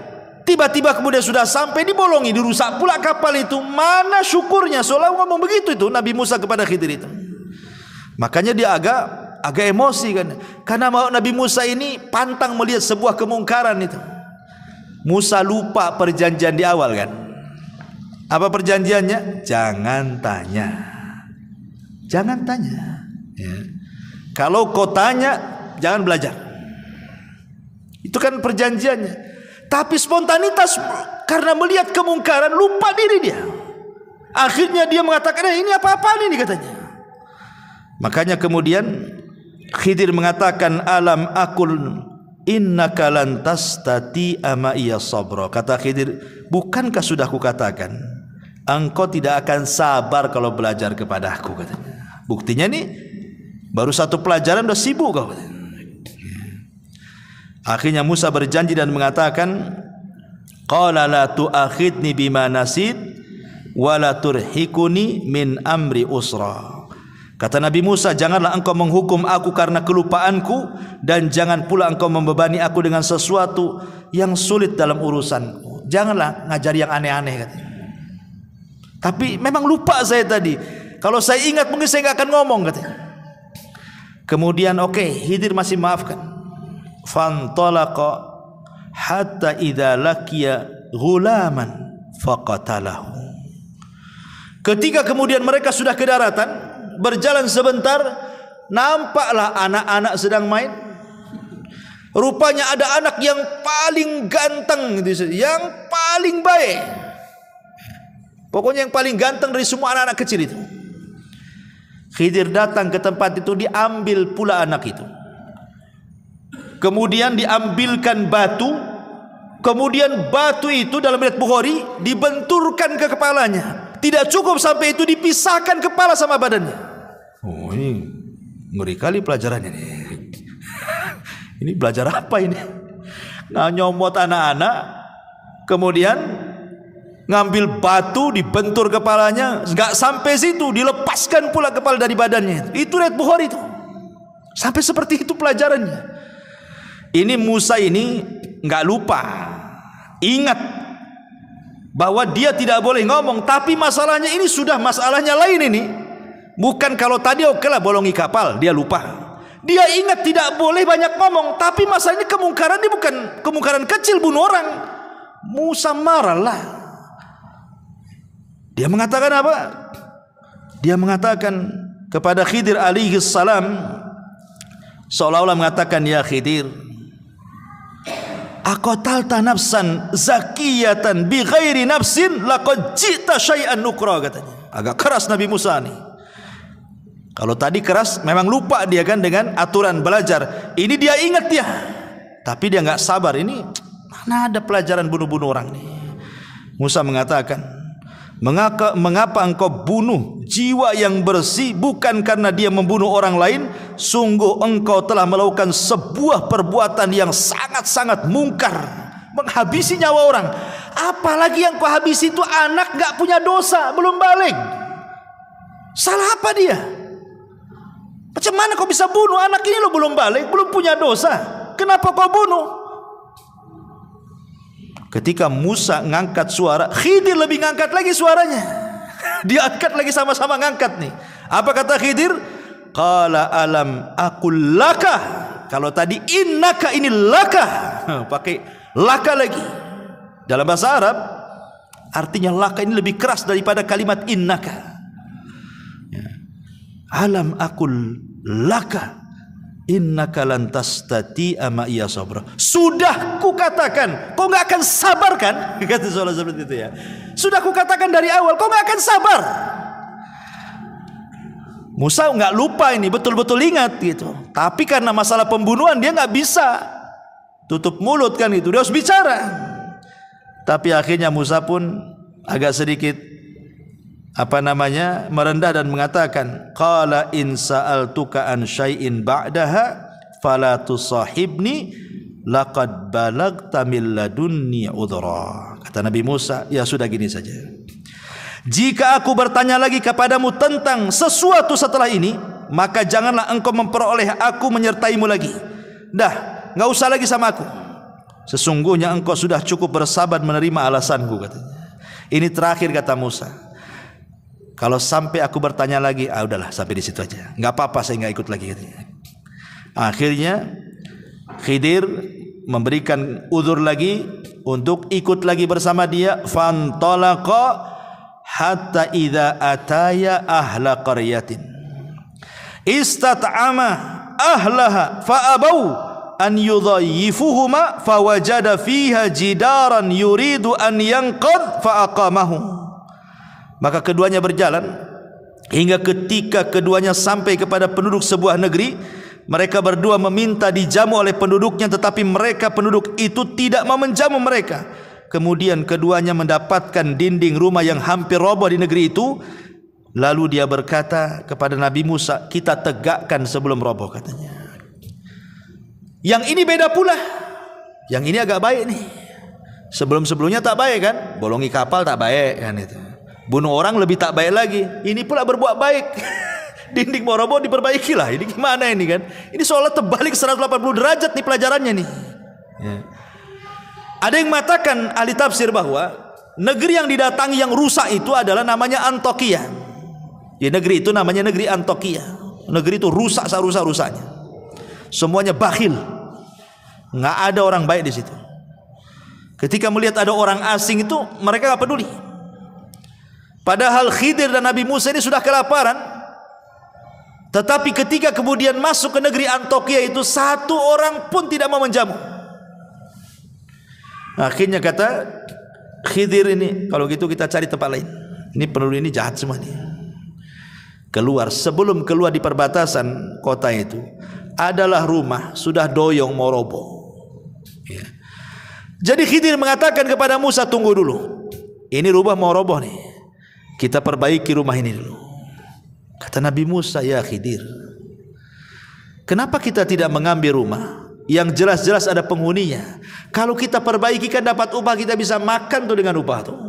tiba-tiba kemudian sudah sampai dibolongi, dirusak pula kapal itu. Mana syukurnya? Seolah ngomong begitu itu Nabi Musa kepada Khidir itu. Makanya dia agak emosi kan, karena Nabi Musa ini pantang melihat sebuah kemungkaran itu. Musa lupa perjanjian di awal kan. Apa perjanjiannya? Jangan tanya. Jangan tanya ya. Kalau kau tanya, jangan belajar. Itu kan perjanjiannya. Tapi spontanitas, karena melihat kemungkaran, lupa diri dia. Akhirnya dia mengatakan, ini apa-apaan ini katanya. Makanya kemudian Khidir mengatakan, alam akul innaka lan tastati'a ma'iya sabra. Kata Khidir, bukankah sudah kukatakan engkau tidak akan sabar kalau belajar kepada aku katanya. Buktinya nih baru satu pelajaran udah sibuk kau. Akhirnya Musa berjanji dan mengatakan, qala la tu'akhidni bima nasid wa la turhikuni min amri usra. Kata Nabi Musa, janganlah engkau menghukum aku karena kelupaanku, dan jangan pula engkau membebani aku dengan sesuatu yang sulit dalam urusanku. Janganlah ngajari yang aneh-aneh katanya. Tapi memang lupa saya tadi. Kalau saya ingat mungkin saya nggak akan ngomong katanya. Kemudian Khidir masih maafkan. Fantalaqa hatta idza laqiya ghulaman faqatalahu. Ketika kemudian mereka sudah ke daratan, berjalan sebentar, nampaklah anak-anak sedang main. Rupanya ada anak yang paling ganteng, yang paling baik. Pokoknya yang paling ganteng dari semua anak-anak kecil itu. Khidir datang ke tempat itu, diambil pula anak itu. Kemudian diambilkan batu. Kemudian batu itu dalam riwayat Bukhari dibenturkan ke kepalanya. Tidak cukup sampai itu, dipisahkan kepala sama badannya. Oh, ini ngeri kali pelajarannya nih. Ini belajar apa ini? Nyomot anak-anak, kemudian ngambil batu, dibentur kepalanya. Nggak sampai situ, dilepaskan pula kepala dari badannya. Itu riwayat Bukhari itu. Sampai seperti itu pelajarannya. Ini Musa ini nggak lupa, ingat bahwa dia tidak boleh ngomong. Tapi masalahnya ini sudah masalahnya lain ini. Bukan kalau tadi lah bolongi kapal, dia lupa. Dia ingat tidak boleh banyak ngomong. Tapi masalah ini kemungkaran ini bukan kemungkaran kecil, bunuh orang. Musa marahlah. Dia mengatakan apa? Dia mengatakan kepada Khidir alaihi salam, seolah-olah mengatakan, ya Khidir, aqatalta nafsan zakiyatan bi ghairi nafsin laqad ji'ta syai'an nukra katanya. Agak keras Nabi Musa nih. Kalau tadi keras memang lupa dia kan dengan aturan belajar. Ini dia ingat dia. Tapi dia nggak sabar. Ini mana ada pelajaran bunuh-bunuh orang nih. Musa mengatakan, mengapa engkau bunuh jiwa yang bersih bukan karena dia membunuh orang lain? Sungguh engkau telah melakukan sebuah perbuatan yang sangat-sangat mungkar, menghabisi nyawa orang. Apalagi yang kau habisi itu anak gak punya dosa, belum balik. Salah apa dia? Macam mana kau bisa bunuh anak ini? Lo belum balik, belum punya dosa, kenapa kau bunuh? Ketika Musa ngangkat suara, Khidir lebih ngangkat lagi suaranya. Diangkat lagi, sama-sama ngangkat nih. Apa kata Khidir? Qala alam aqul laka. Kalau tadi innaka, ini laka. Pakai laka lagi. Dalam bahasa Arab artinya laka ini lebih keras daripada kalimat innaka. Alam aqul laka innaka lan tastati'a ma'iya sabra. Sudah kukatakan, kau nggak akan sabar kan? Kata soal seperti itu ya. Sudah kukatakan dari awal, kau nggak akan sabar. Musa nggak lupa ini, betul-betul ingat gitu. Tapi karena masalah pembunuhan dia nggak bisa tutup mulut kan itu, dia harus bicara. Tapi akhirnya Musa pun agak sedikit merendah dan mengatakan, qala in sa'altuka an syai'in ba'daha fala tusahibni laqad balagta min ladunni udhra. Kata Nabi Musa, ya sudah gini saja, Jika aku bertanya lagi kepadamu tentang sesuatu setelah ini, maka janganlah engkau memperoleh aku menyertaimu lagi. Dah, enggak usah lagi sama aku. Sesungguhnya engkau sudah cukup bersabar menerima alasanku, katanya. Ini terakhir kata Musa. Kalau sampai aku bertanya lagi, udahlah sampai di situ aja. Enggak apa-apa, saya enggak ikut lagi, katanya. Akhirnya Khidir memberikan uzur lagi untuk ikut lagi bersama dia. Fantalaqa hatta idza ataya ahla qaryatin istat'ama ahlaha fa'abau an yudhayyifuhuma fawajada fiha jidaran yuridu an yanqad fa'aqamahu. Maka keduanya berjalan hingga ketika keduanya sampai kepada penduduk sebuah negeri. Mereka berdua meminta dijamu oleh penduduknya, tetapi mereka penduduk itu tidak mau menjamu mereka. Kemudian keduanya mendapatkan dinding rumah yang hampir roboh di negeri itu. Lalu dia berkata kepada Nabi Musa, kita tegakkan sebelum roboh, katanya. Yang ini beda pula. Yang ini agak baik nih. Sebelum-sebelumnya tak baik kan? Bolongi kapal tak baik kan itu. Bunuh orang lebih tak baik lagi. Ini pula berbuat baik. Dinding mau roboh diperbaiki lah. Ini gimana ini kan? Ini seolah terbalik 180 derajat nih pelajarannya nih. Ya. Ada yang mengatakan ahli tafsir bahwa negeri yang didatangi yang rusak itu adalah namanya Antioquia. Ya, negeri itu namanya negeri Antioquia. Negeri itu rusak serusak-rusaknya. Semuanya bakhil. Nggak ada orang baik di situ. Ketika melihat ada orang asing itu mereka nggak peduli. Padahal Khidir dan Nabi Musa ini sudah kelaparan. Tetapi ketika kemudian masuk ke negeri Antioquia itu satu orang pun tidak mau menjamu. Akhirnya kata Khidir ini, kalau gitu kita cari tempat lain. Ini penduduk ini jahat semua nih. Keluar, sebelum keluar di perbatasan kota itu adalah rumah sudah doyong mau roboh. Ya. Jadi Khidir mengatakan kepada Musa, tunggu dulu. Ini rumah mau roboh nih. Kita perbaiki rumah ini dulu. Kata Nabi Musa, ya Khidir, kenapa kita tidak mengambil rumah yang jelas-jelas ada penghuninya? Kalau kita perbaiki kan dapat upah, kita bisa makan tuh dengan upah tuh.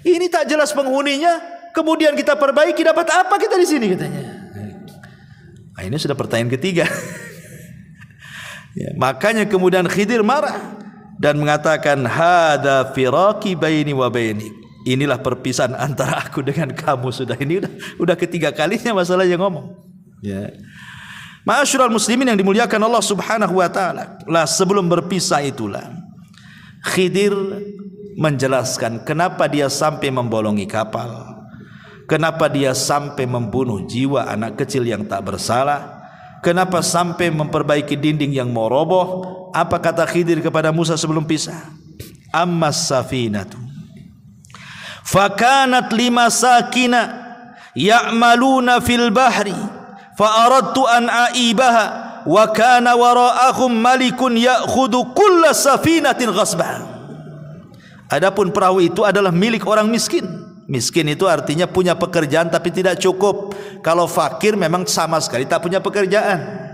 Ini tak jelas penghuninya, kemudian kita perbaiki, dapat apa kita di sini, katanya. Nah, ini sudah pertanyaan ketiga. Ya, makanya kemudian Khidir marah dan mengatakan, hada firaqi baini wa bainik. Inilah perpisahan antara aku dengan kamu. Sudah, ini udah ketiga kalinya masalah yang ngomong. Ya. Ma'asyiral muslimin yang dimuliakan Allah Subhanahu wa taala. Lah sebelum berpisah itulah Khidir menjelaskan kenapa dia sampai membolongi kapal. Kenapa dia sampai membunuh jiwa anak kecil yang tak bersalah. Kenapa sampai memperbaiki dinding yang mau roboh. Apa kata Khidir kepada Musa sebelum pisah? Ammas safinatu fakanat limasakina ya'maluna fil bahri fa aradtu an aibaha wa kana wara'ahum malikun ya'khudhu kulla safinatin ghasbah. Adapun perahu itu adalah milik orang miskin. Miskin itu artinya punya pekerjaan tapi tidak cukup. Kalau fakir memang sama sekali tak punya pekerjaan.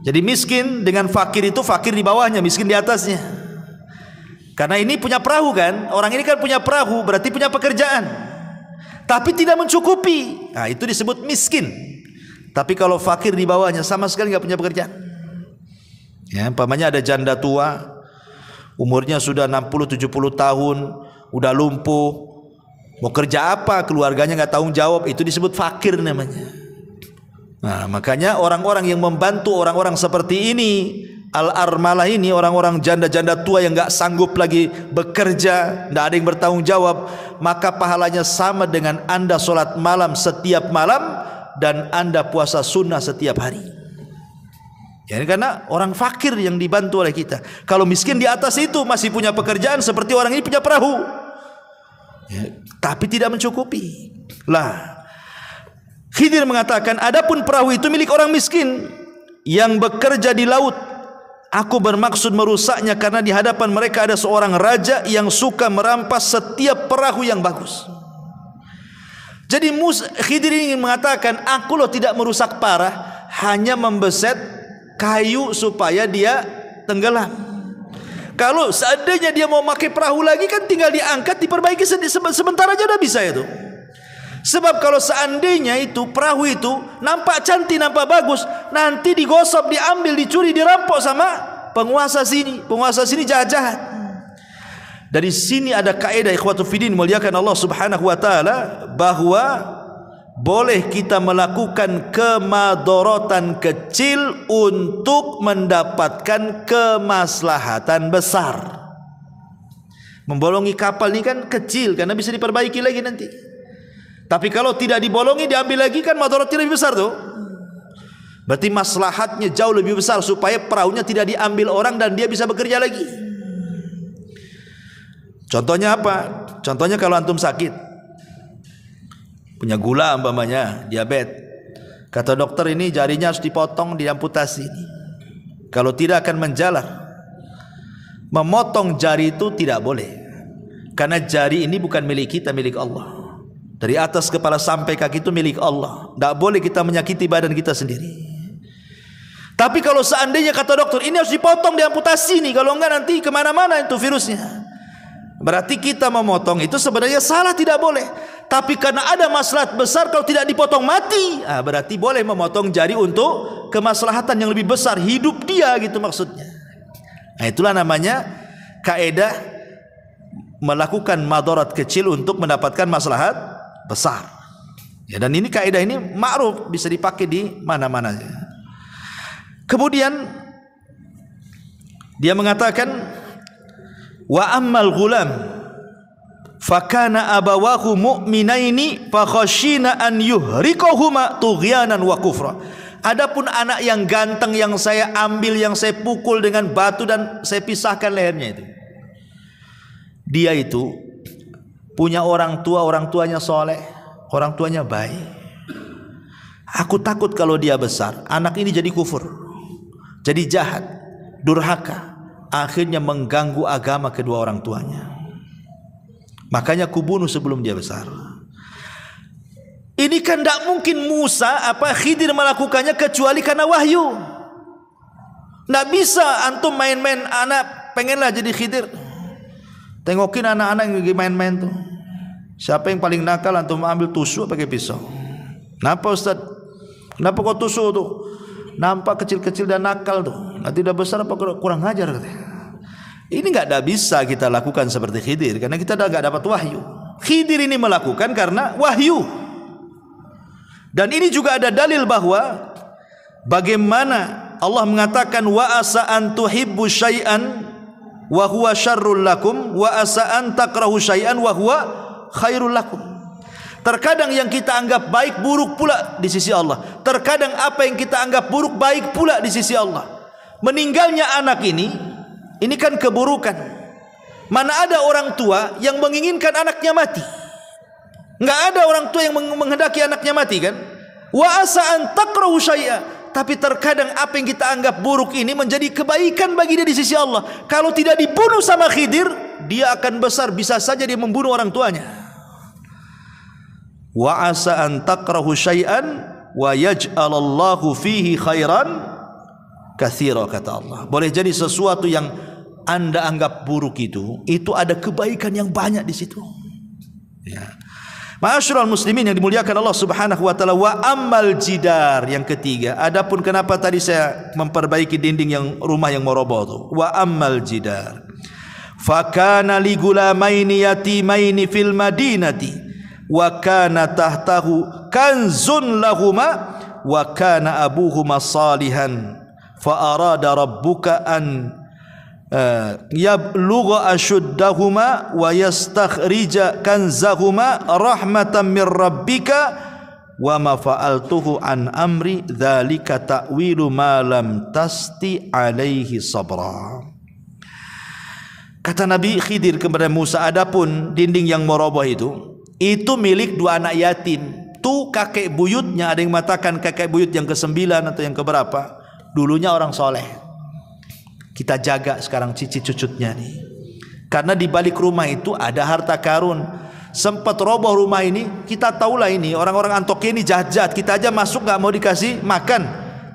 Jadi miskin dengan fakir itu, fakir di bawahnya, miskin di atasnya. Karena ini punya perahu kan, orang ini kan punya perahu, berarti punya pekerjaan, tapi tidak mencukupi. Nah, itu disebut miskin. Tapi kalau fakir di bawahnya sama sekali nggak punya pekerjaan. Ya, umpamanya ada janda tua, umurnya sudah 60-70 tahun, udah lumpuh, mau kerja apa, keluarganya nggak tanggung jawab, itu disebut fakir namanya. Nah, makanya orang-orang yang membantu orang-orang seperti ini, al-armalah ini, orang-orang janda-janda tua yang nggak sanggup lagi bekerja, nggak ada yang bertanggung jawab, maka pahalanya sama dengan Anda sholat malam setiap malam dan Anda puasa sunnah setiap hari. Ya, karena orang fakir yang dibantu oleh kita. Kalau miskin di atas itu masih punya pekerjaan seperti orang ini punya perahu, ya, tapi tidak mencukupi. Lah, Khidir mengatakan, adapun perahu itu milik orang miskin yang bekerja di laut. Aku bermaksud merusaknya karena di hadapan mereka ada seorang raja yang suka merampas setiap perahu yang bagus. Jadi Khidir ingin mengatakan, aku loh tidak merusak parah, hanya membeset kayu supaya dia tenggelam. Kalau seandainya dia mau pakai perahu lagi kan tinggal diangkat, diperbaiki sebentar aja udah bisa itu. Sebab kalau seandainya itu perahu itu nampak cantik, nampak bagus, nanti digosok, diambil, dicuri, dirampok sama penguasa sini. Penguasa sini jahat-jahat. Dari sini ada kaidah ikhwatu fiddin muliakan Allah Subhanahu wa taala, bahwa boleh kita melakukan kemadharatan kecil untuk mendapatkan kemaslahatan besar. Membolongi kapal ini kan kecil karena bisa diperbaiki lagi nanti. Tapi kalau tidak dibolongi, diambil lagi, kan madharatnya lebih besar tuh. Berarti maslahatnya jauh lebih besar supaya perahunya tidak diambil orang dan dia bisa bekerja lagi. Contohnya apa? Contohnya kalau antum sakit, punya gula umpamanya, diabetes. Kata dokter ini jarinya harus dipotong, diamputasi. Kalau tidak akan menjalar. Memotong jari itu tidak boleh. Karena jari ini bukan milik kita, milik Allah. Dari atas kepala sampai kaki itu milik Allah. Tidak boleh kita menyakiti badan kita sendiri. Tapi kalau seandainya kata dokter ini harus dipotong, diamputasi nih, kalau enggak nanti kemana-mana itu virusnya, berarti kita memotong itu sebenarnya salah, tidak boleh. Tapi karena ada maslahat besar, kalau tidak dipotong mati, berarti boleh memotong jari untuk kemaslahatan yang lebih besar, hidup dia gitu maksudnya. Nah, itulah namanya kaidah melakukan madarat kecil untuk mendapatkan maslahat besar. Ya, dan ini kaidah ini ma'ruf, bisa dipakai di mana-mana. Kemudian dia mengatakan, wa ammal ghulam fakana abawahu mu'minaini fakhashina an yuhriqahuma tughyanan wa kufra. Adapun anak yang ganteng yang saya ambil, yang saya pukul dengan batu dan saya pisahkan lehernya itu, dia itu punya orang tuanya soleh, orang tuanya baik. Aku takut kalau dia besar, anak ini jadi kufur, jadi jahat, durhaka, akhirnya mengganggu agama kedua orang tuanya. Makanya kubunuh sebelum dia besar. Ini kan tidak mungkin Khidir melakukannya kecuali karena wahyu. Tidak bisa antum main-main, anak pengenlah jadi Khidir. Tengokin anak-anak yang lagi main-main tuh. Siapa yang paling nakal, antum ambil tusuk pakai pisau. Kenapa Ustaz? Kenapa kau tusuk tuh? Nampak kecil-kecil dan nakal tuh. Nanti udah besar apa kurang ajar katanya. Ini enggak bisa kita lakukan seperti Khidir karena kita dah enggak dapat wahyu. Khidir ini melakukan karena wahyu. Dan ini juga ada dalil bahwa bagaimana Allah mengatakan wa asa an tuhibbu syai'an wa huwa syarrul lakum wa asa an takrahu syai'an wa huwa khairul lakum. Terkadang yang kita anggap baik buruk pula di sisi Allah. Terkadang apa yang kita anggap buruk baik pula di sisi Allah. Meninggalnya anak ini kan keburukan. Mana ada orang tua yang menginginkan anaknya mati? Enggak ada orang tua yang menghendaki anaknya mati kan? Wa asa an takrahu syai'a. Tapi terkadang apa yang kita anggap buruk ini menjadi kebaikan bagi dia di sisi Allah. Kalau tidak dibunuh sama Khidir, dia akan besar, bisa saja dia membunuh orang tuanya. Wa asa an takrahu syai'an wa yaj'alallahu fihi khairan katsira, kata Allah. Boleh jadi sesuatu yang Anda anggap buruk itu ada kebaikan yang banyak di situ. Ya. Ma'asyiral muslimin yang dimuliakan Allah Subhanahu wa taala, wa ammal jidar, yang ketiga. Adapun kenapa tadi saya memperbaiki dinding yang rumah yang mau roboh itu. Wa ammal jidar fakana li gulamaini yatimaini fil madinati wa kana tahtahu kanzun lahuma wa kana abuhuma salihan fa arada rabbuka an yablugha ashuddahuma wa yastakhrija kanzahuma rahmatan min rabbika wa ma fa'altuhu an amri dzalika ta'wilu ma lam tasti alaihi sabra. Kata Nabi Khidir kepada Musa, adapun dinding yang mau roboh itu milik dua anak yatim. Tuh kakek buyutnya, ada yang mengatakan kakek buyut yang ke-9 atau yang keberapa, dulunya orang soleh. Kita jaga sekarang cicit cucutnya nih. Karena di balik rumah itu ada harta karun. Sempat roboh rumah ini, kita tahulah ini orang-orang Antokia ini jahat-jahat. Kita aja masuk nggak mau dikasih makan,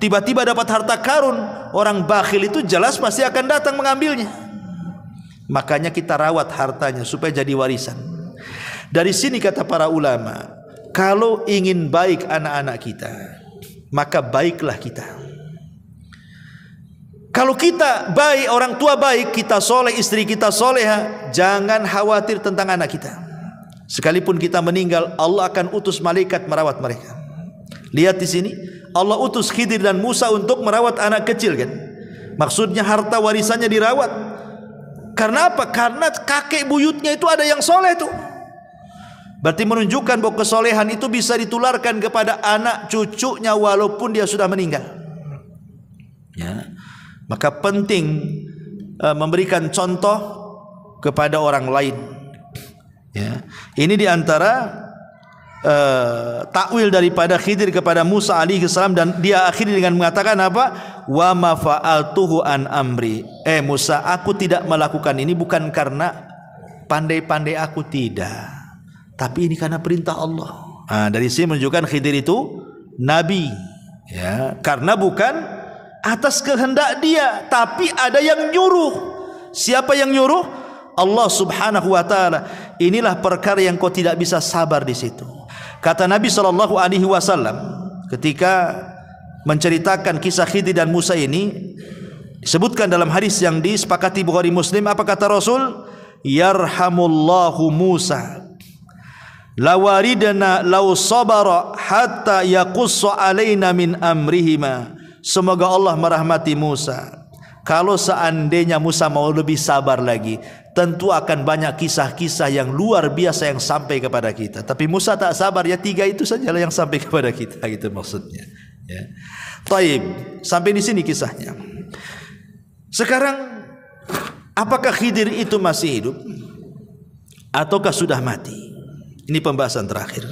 tiba-tiba dapat harta karun. Orang bakhil itu jelas pasti akan datang mengambilnya. makanya kita rawat hartanya supaya jadi warisan. Dari sini kata para ulama, kalau ingin baik anak-anak kita, maka baiklah kita. Kalau kita baik, orang tua baik, kita soleh, istri kita soleha, jangan khawatir tentang anak kita. Sekalipun kita meninggal, Allah akan utus malaikat merawat mereka. Lihat di sini, Allah utus Khidir dan Musa untuk merawat anak kecil kan. Maksudnya harta warisannya dirawat. Karena apa? Karena kakek buyutnya itu ada yang soleh tuh. Berarti menunjukkan bahwa kesolehan itu bisa ditularkan kepada anak cucunya walaupun dia sudah meninggal. Ya. Maka penting memberikan contoh kepada orang lain. Ya. Ini diantara takwil daripada Khidir kepada Musa alaihi salam, dan dia akhiri dengan mengatakan apa? Wa ma fa'altuhu an amri. Musa, aku tidak melakukan ini bukan karena pandai-pandai aku, tidak. Tapi ini karena perintah Allah. Dari sini menunjukkan Khidir itu nabi. Ya, karena bukan atas kehendak dia, tapi ada yang nyuruh. Siapa yang nyuruh? Allah Subhanahu wa taala. Inilah perkara yang kau tidak bisa sabar di situ. Kata Nabi sallallahu alaihi wasallam ketika menceritakan kisah Khidir dan Musa ini, disebutkan dalam hadis yang disepakati Bukhari Muslim, apa kata Rasul? Yarhamullahu Musa lawaridna law sabara hatta yaqussu alaina min amrihima. Semoga Allah merahmati Musa. Kalau seandainya Musa mau lebih sabar lagi, tentu akan banyak kisah-kisah yang luar biasa yang sampai kepada kita. Tapi Musa tak sabar, ya 3 itu sajalah yang sampai kepada kita, gitu maksudnya. Ya. Taib, sampai di sini kisahnya. Sekarang, apakah Khidir itu masih hidup ataukah sudah mati? Ini pembahasan terakhir.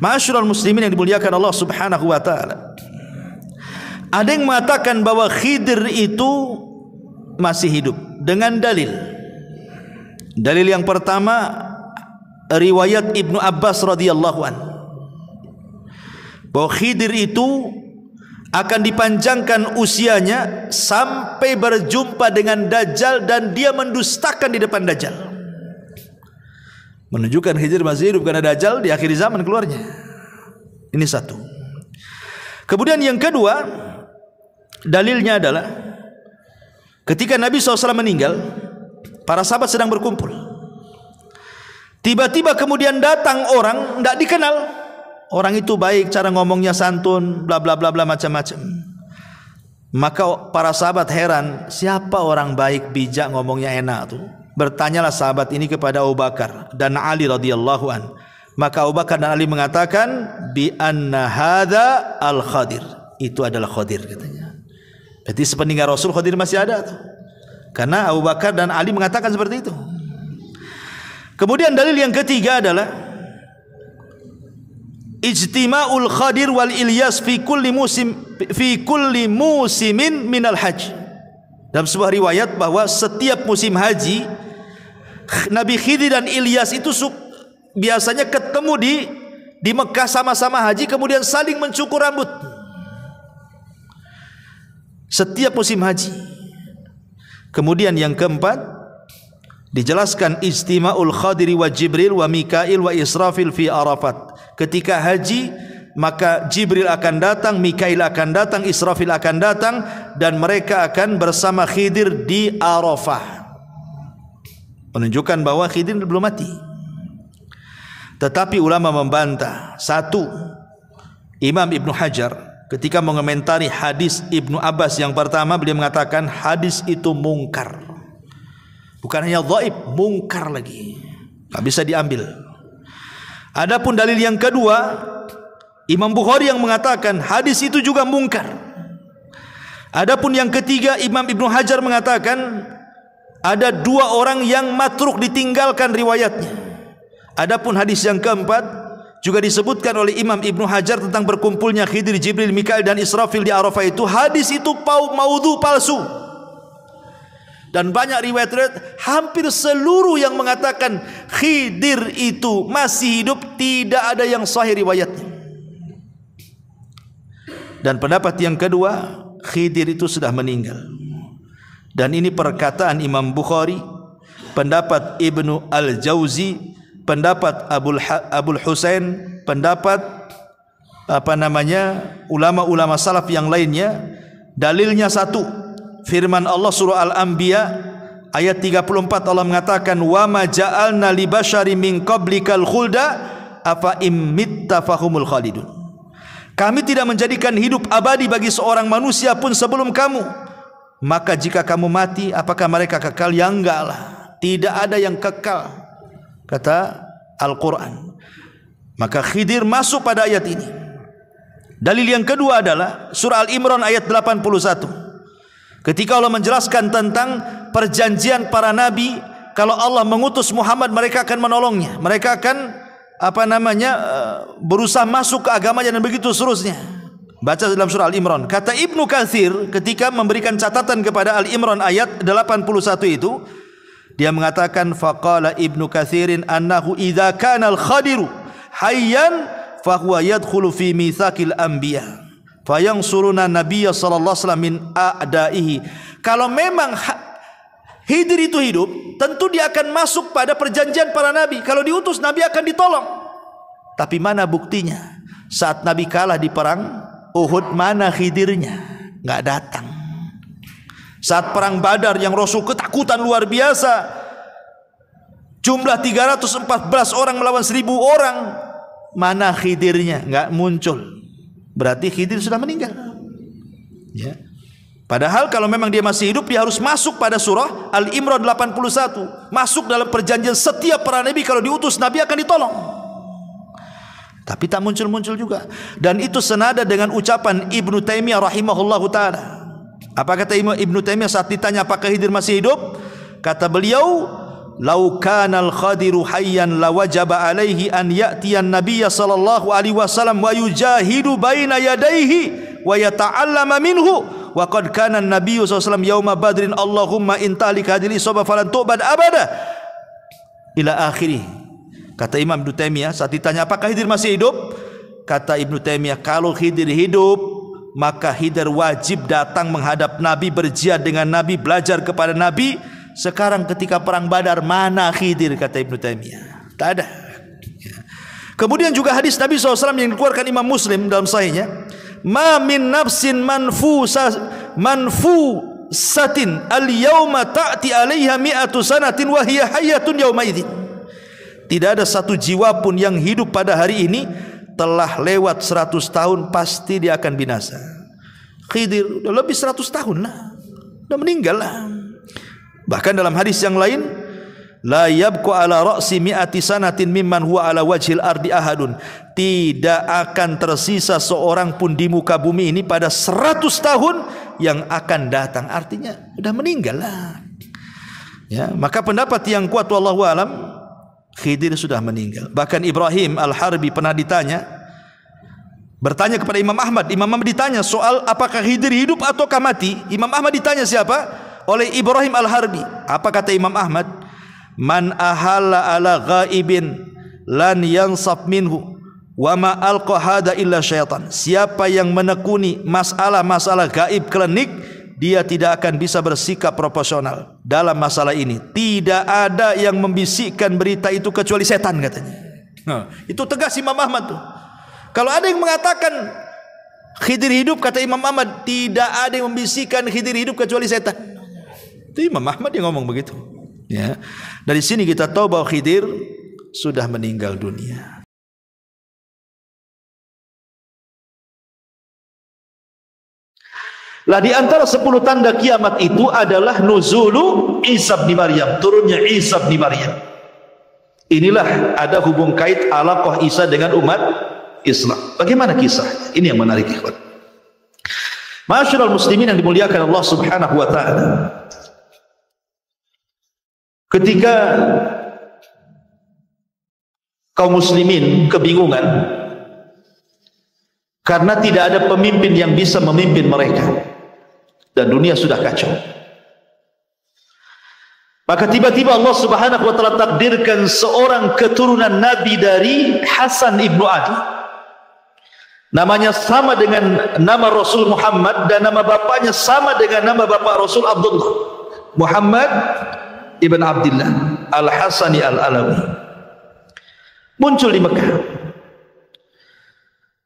Ma'asyiral muslimin yang dimuliakan Allah Subhanahu wa taala. Ada yang mengatakan bahwa Khidir itu masih hidup dengan dalil. Dalil yang pertama, riwayat Ibnu Abbas radhiyallahu anhu, bahwa Khidir itu akan dipanjangkan usianya sampai berjumpa dengan Dajjal dan dia mendustakan di depan Dajjal. Menunjukkan Khidir masih hidup karena Dajjal di akhir zaman keluarnya. Ini satu. Kemudian yang kedua, dalilnya adalah ketika Nabi SAW meninggal, para sahabat sedang berkumpul. Tiba-tiba kemudian datang orang tidak dikenal. Orang itu baik, cara ngomongnya santun, bla bla bla bla macam-macam. Maka para sahabat heran, siapa orang baik, bijak, ngomongnya enak tuh? Bertanyalah sahabat ini kepada Abu Bakar dan Ali radhiyallahu an. Maka Abu Bakar dan Ali mengatakan, bi anna hadza al-Khadir. Itu adalah Khadir katanya. Berarti sepeninggal Rasul Khadir masih ada tuh. Karena Abu Bakar dan Ali mengatakan seperti itu. Kemudian dalil yang ketiga adalah ijtima'ul Khadir wal Ilyas fi kulli musimin minal haji. Dalam sebuah riwayat bahwa setiap musim haji Nabi Khidir dan Ilyas itu biasanya ketemu di Mekah sama-sama haji, kemudian saling mencukur rambut. Setiap musim haji. Kemudian yang keempat dijelaskan ijtima'ul Khadiri wa Jibril wa Mikail wa Israfil fi Arafat. Ketika haji maka Jibril akan datang, Mikail akan datang, Israfil akan datang, dan mereka akan bersama Khidir di Arafah. Menunjukkan bahwa Khidir belum mati. Tetapi ulama membantah. Satu, Imam Ibnu Hajar ketika mengomentari hadis Ibnu Abbas yang pertama, beliau mengatakan hadis itu mungkar. Bukan hanya dhaif, mungkar lagi, tak bisa diambil. Adapun dalil yang kedua, Imam Bukhari yang mengatakan hadis itu juga mungkar. Adapun yang ketiga, Imam Ibnu Hajar mengatakan ada 2 orang yang matruk, ditinggalkan riwayatnya. Adapun hadis yang keempat juga disebutkan oleh Imam Ibnu Hajar tentang berkumpulnya Khidir, Jibril, Mikail dan Israfil di Arafah itu. Hadis itu maudhu, palsu. Dan banyak riwayat-riwayat hampir seluruh yang mengatakan Khidir itu masih hidup, tidak ada yang sahih riwayatnya. Dan pendapat yang kedua, Khidir itu sudah meninggal. Dan ini perkataan Imam Bukhari, pendapat Ibnu Al-Jauzi, pendapat Abul Husain, pendapat ulama-ulama salaf yang lainnya. Dalilnya satu, firman Allah surah Al-Anbiya ayat 34, Allah mengatakan, wa ma ja'alna li basyari min qablikal khulda afa immitta fahumul khalidun. Kami tidak menjadikan hidup abadi bagi seorang manusia pun sebelum kamu, maka jika kamu mati apakah mereka kekal? Ya enggak lah, tidak ada yang kekal, kata Al-Quran. Maka Khidir masuk pada ayat ini. Dalil yang kedua adalah surah Al-Imran ayat 81. Ketika Allah menjelaskan tentang perjanjian para nabi, kalau Allah mengutus Muhammad, mereka akan menolongnya, mereka akan berusaha masuk ke agamanya dan begitu seterusnya. Baca dalam surah Al-Imran. Kata Ibnu Katsir ketika memberikan catatan kepada Al-Imran ayat 81 itu, dia mengatakan, faqala Ibnu Katsirin annahu idza kana al-Khadiru hayyan fahuwa yadkhulu fi mitsaqil anbiya fayansuruna nabiyya sallallahu alaihi wasallam min a'daihi. Kalau memang Khidir itu hidup, tentu dia akan masuk pada perjanjian para nabi. Kalau diutus, nabi akan ditolong. Tapi mana buktinya? Saat nabi kalah di perang Uhud, mana Khidirnya? Enggak datang. Saat perang Badar yang Rasul ketakutan luar biasa, jumlah 314 orang melawan 1000 orang, mana Khidirnya? Enggak muncul. Berarti Khidir sudah meninggal. Ya. Padahal kalau memang dia masih hidup, dia harus masuk pada surah Al-Imran 81. Masuk dalam perjanjian setiap para nabi, kalau diutus nabi akan ditolong. Tapi tak muncul-muncul juga. Dan itu senada dengan ucapan Ibnu Taimiyah rahimahullahu ta'ala. Apa kata Ibnu Taimiyah saat ditanya apakah Khidir masih hidup? Kata beliau, lau kanal khadiru hayyan lawajaba alaihi an ya'tiyan nabiyya sallallahu alaihi wasallam wa yujahidu baina yadayhi wa yata'allama minhu wa qad kana an-nabiyyu sallallahu alaihi wasallam yauma badrin Allahumma intalik hadhihi sabab falan tu'bad abada ila akhirih. Kata Imam Ibnu Taimiyah saat ditanya apakah Khidir masih hidup, kata Ibnu Taimiyah, kalau Khidir hidup maka Khidir wajib datang menghadap Nabi, berjihad dengan Nabi, belajar kepada Nabi. Sekarang ketika perang Badar, mana Khidir? Kata Ibnu Taimiyah, tak ada. Kemudian juga hadis Nabi SAW yang dikeluarkan Imam Muslim dalam sahihnya, ma min nafsin manfusatin al-yawma ta'ti 'alaiha mi'atu sanatin wa hiya hayyatun yawma idzin. Tidak ada satu jiwa pun yang hidup pada hari ini telah lewat 100 tahun pasti dia akan binasa. Khidir udah lebih 100 tahun lah, udah meninggal lah. Bahkan dalam hadis yang lain, la yabqa ala ra'si mi'ati sanatin mimman huwa ala wajhil ardi ahadun. Tidak akan tersisa seorang pun di muka bumi ini pada 100 tahun yang akan datang. Artinya sudah meninggal lah. Ya, maka pendapat yang kuat wallahu alam, Khidir sudah meninggal. Bahkan Ibrahim Al-Harbi pernah bertanya kepada Imam Ahmad. Imam Ahmad ditanya soal apakah Khidir hidup ataukah mati. Imam Ahmad ditanya siapa? Oleh Ibrahim Al-Harbi. Apa kata Imam Ahmad? Man ahalla ala ghaibin lan yansab minhu wa ma alqa hada illa syaitan. Siapa yang menekuni masalah-masalah gaib klinik, dia tidak akan bisa bersikap proporsional dalam masalah ini. Tidak ada yang membisikkan berita itu kecuali setan, katanya. Nah, itu tegas Imam Ahmad tuh. Kalau ada yang mengatakan Khidir hidup, kata Imam Ahmad, tidak ada yang membisikkan Khidir hidup kecuali setan. Itu Imam Ahmad yang ngomong begitu. Ya. Dari sini kita tahu bahwa Khidir sudah meninggal dunia. Lah di antara 10 tanda kiamat itu adalah nuzulu Isa bin Maryam, turunnya Isa bin Maryam. Inilah ada hubung kait alaqah Isa dengan umat Islam. Bagaimana kisah? Ini yang menarik, ikhwan. Ma'asyiral muslimin yang dimuliakan Allah Subhanahu wa taala. Ketika kaum muslimin kebingungan karena tidak ada pemimpin yang bisa memimpin mereka dan dunia sudah kacau, maka tiba-tiba Allah Subhanahu wa taala takdirkan seorang keturunan Nabi dari Hasan ibnu Ali. Namanya sama dengan nama Rasul Muhammad dan nama bapaknya sama dengan nama bapak Rasul Abdullah. Muhammad ibn Abdullah Al-Hasani Al-Alawi muncul di Mekah.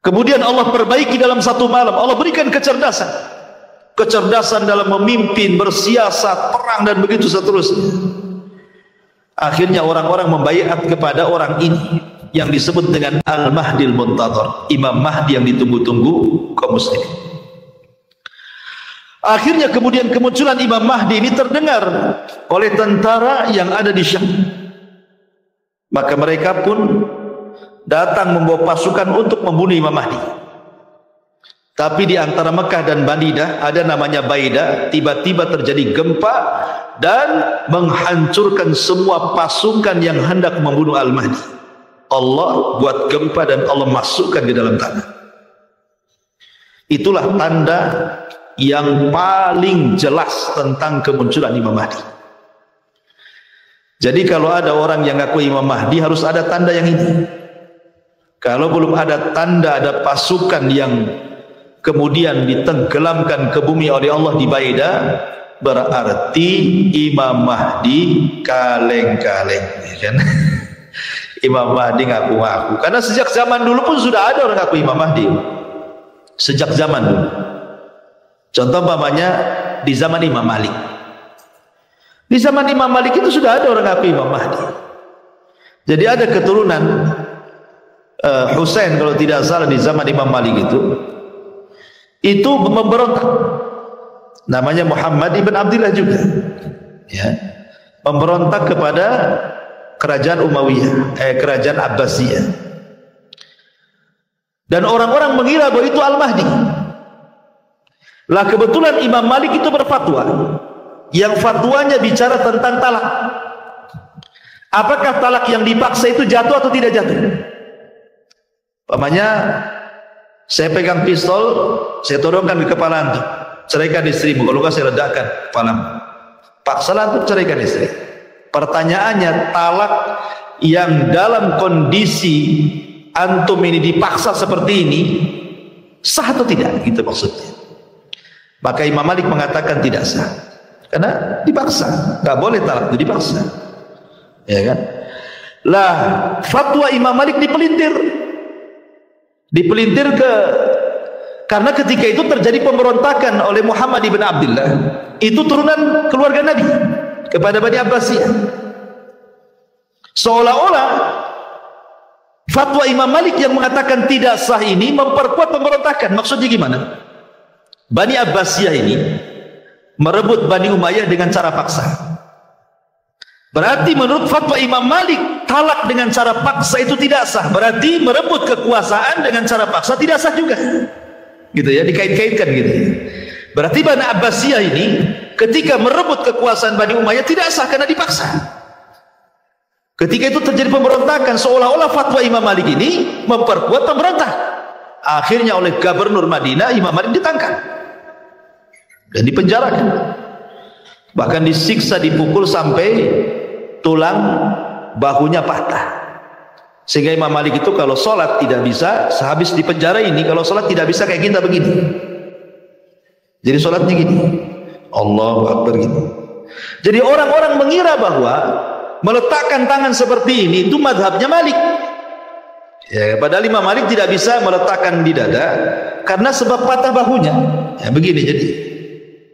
Kemudian Allah perbaiki dalam satu malam. Allah berikan kecerdasan dalam memimpin, bersiasat, perang dan begitu seterusnya. Akhirnya orang-orang membaiat kepada orang ini yang disebut dengan Al-Mahdil Muntadhar, Imam Mahdi yang ditunggu-tunggu kaum muslimin. Akhirnya kemudian kemunculan Imam Mahdi ini terdengar oleh tentara yang ada di Syam. Maka mereka pun datang membawa pasukan untuk membunuh Imam Mahdi. Tapi di antara Mekah dan Madinah ada namanya Baida. Tiba-tiba terjadi gempa dan menghancurkan semua pasukan yang hendak membunuh Al-Mahdi. Allah buat gempa dan Allah masukkan di dalam tanah. Itulah tanda yang paling jelas tentang kemunculan Imam Mahdi. Jadi kalau ada orang yang ngaku Imam Mahdi, harus ada tanda yang ini. Kalau belum ada tanda, ada pasukan yang kemudian ditenggelamkan ke bumi oleh Allah di Baida, berarti Imam Mahdi kaleng-kaleng, ya kan? Imam Mahdi ngaku-ngaku. Karena sejak zaman dulu pun sudah ada orang ngaku Imam Mahdi. Sejak zaman dulu. Contoh umpamanya di zaman Imam Malik. Di zaman Imam Malik itu sudah ada orang ngaku Imam Mahdi. Jadi ada keturunan Husain kalau tidak salah di zaman Imam Malik itu memberontak. Namanya Muhammad ibn Abdullah juga, ya, memberontak kepada kerajaan Umayyah, kerajaan Abbasiyah. Dan orang-orang mengira bahwa itu Al-Mahdi. Lah kebetulan Imam Malik itu berfatwa, yang fatwanya bicara tentang talak. Apakah talak yang dipaksa itu jatuh atau tidak jatuh? Pamannya, saya pegang pistol, saya todongkan ke kepala antum, ceraikan istrimu. Kalau enggak saya ledakan kepalamu. Paksalah antum ceraikan istri. Pertanyaannya, talak yang dalam kondisi antum ini dipaksa seperti ini sah atau tidak? Gitu maksudnya. Maka Imam Malik mengatakan tidak sah, karena dipaksa. Enggak boleh talak itu dipaksa, ya kan? Lah fatwa Imam Malik dipelintir karena ketika itu terjadi pemberontakan oleh Muhammad ibn Abdullah, itu turunan keluarga Nabi, kepada Bani Abbasiyah. Seolah-olah fatwa Imam Malik yang mengatakan tidak sah ini memperkuat pemberontakan. Maksudnya gimana? Bani Abbasiyah ini merebut Bani Umayyah dengan cara paksa. Berarti menurut fatwa Imam Malik, talak dengan cara paksa itu tidak sah. Berarti merebut kekuasaan dengan cara paksa tidak sah juga. Gitu ya, dikait-kaitkan gitu ya. Berarti Bani Abbasiyah ini ketika merebut kekuasaan Bani Umayyah tidak sah karena dipaksa. Ketika itu terjadi pemberontakan, seolah-olah fatwa Imam Malik ini memperkuat pemberontak. Akhirnya oleh Gubernur Madinah, Imam Malik ditangkap dan dipenjarakan. Bahkan disiksa, dipukul sampai tulang bahunya patah. Sehingga Imam Malik itu kalau sholat tidak bisa, sehabis di penjara ini kalau sholat tidak bisa kayak kita begini. Jadi sholatnya gini, Allahu Akbar gitu. Jadi orang-orang mengira bahwa meletakkan tangan seperti ini itu madhabnya Malik. Ya, padahal Imam Malik tidak bisa meletakkan di dada karena sebab patah bahunya. Ya begini jadi.